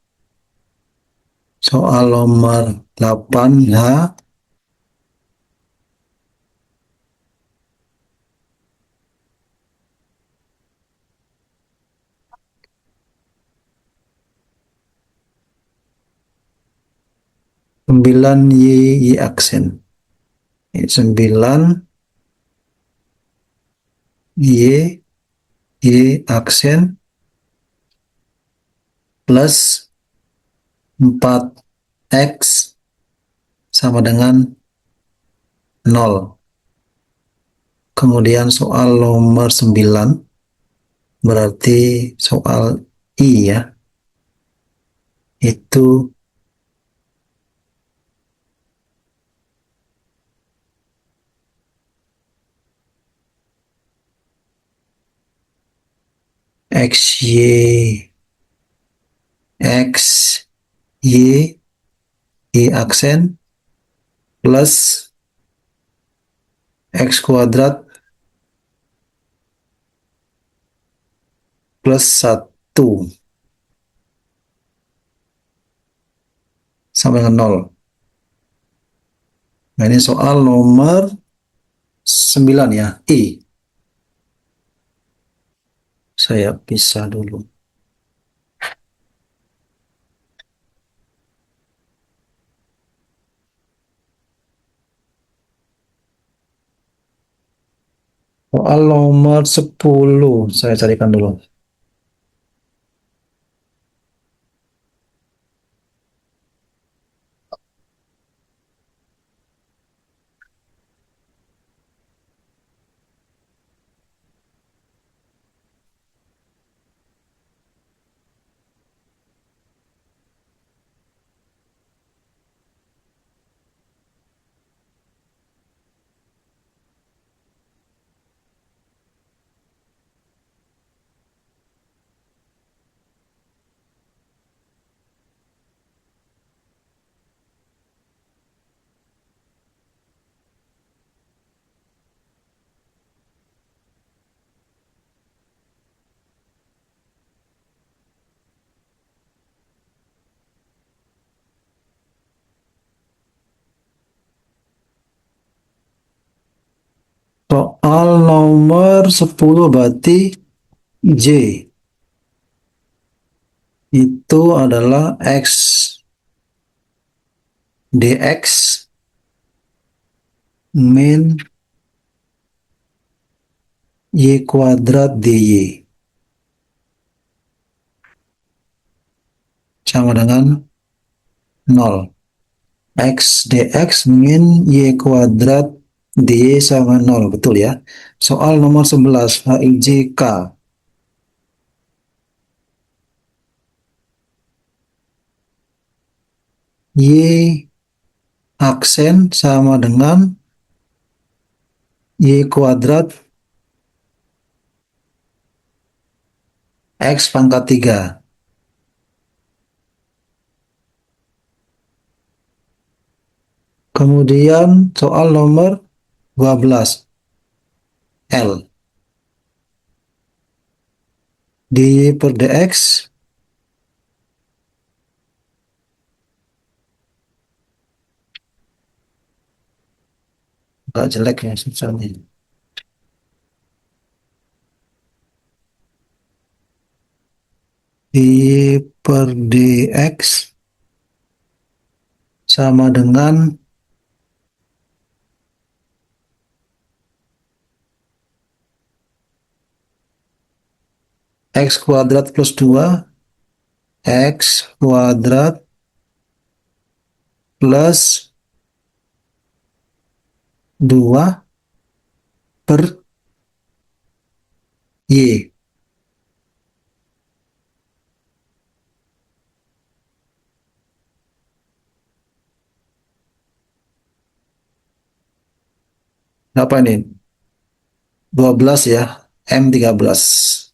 Speaker 1: Soal nomor 8, H, sembilan Y aksen. 9 Y aksen plus 4X sama dengan 0. Kemudian soal nomor 9 berarti soal I ya. Itu XY X Y Y aksen plus X kuadrat plus 1 sama dengan 0. Nah, ini soal nomor 9 ya, I. Saya pisah dulu. Soal nomor 10, saya carikan dulu. Soal nomor 10 berarti J itu adalah X dx min Y kuadrat dy sama dengan 0. X dx min Y kuadrat dy sama 0. Betul ya. Soal nomor 11 HIJK. Y aksen sama dengan Y kuadrat X pangkat 3. Kemudian soal nomor 12 L. Dy per dx agak jelek ya misalnya. Dy per dx sama dengan X kuadrat plus 2 X kuadrat plus 2 per Y. Apa ini? 12 ya. M13.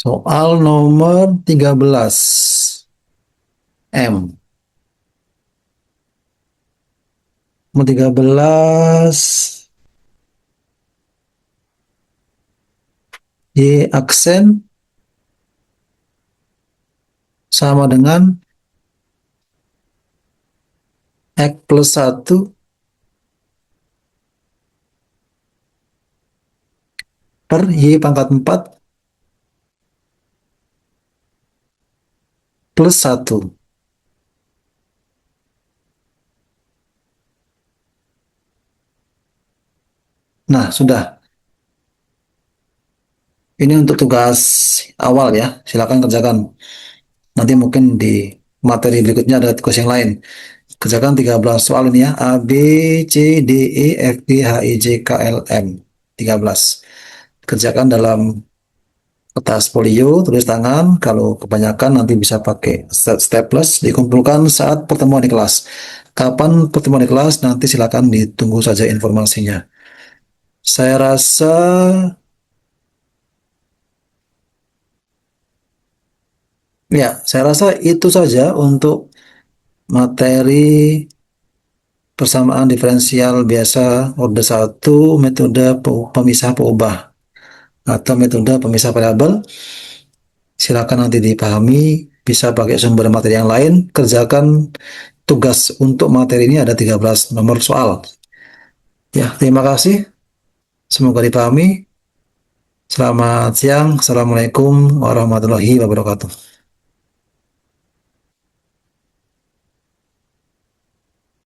Speaker 1: Soal nomor 13. M. Nomor 13. Y aksen sama dengan X plus 1 per Y pangkat 4 plus 1. Nah, sudah. Ini untuk tugas awal ya. Silakan kerjakan. Nanti mungkin di materi berikutnya ada tugas yang lain. Kerjakan 13 soal ini ya. A, B, C, D, E, F, G, H, I, J, K, L, M. 13. Kerjakan dalam kertas folio, tulis tangan. Kalau kebanyakan nanti bisa pakai staples. Dikumpulkan saat pertemuan di kelas. Kapan pertemuan di kelas? Nanti silakan ditunggu saja informasinya. Saya rasa saya rasa itu saja untuk materi persamaan diferensial biasa order 1 metode pemisah peubah atau metode pemisah variabel. Silakan nanti dipahami, bisa pakai sumber materi yang lain. Kerjakan tugas untuk materi ini ada 13 nomor soal. Ya, terima kasih. Semoga dipahami. Selamat siang. Assalamualaikum warahmatullahi wabarakatuh.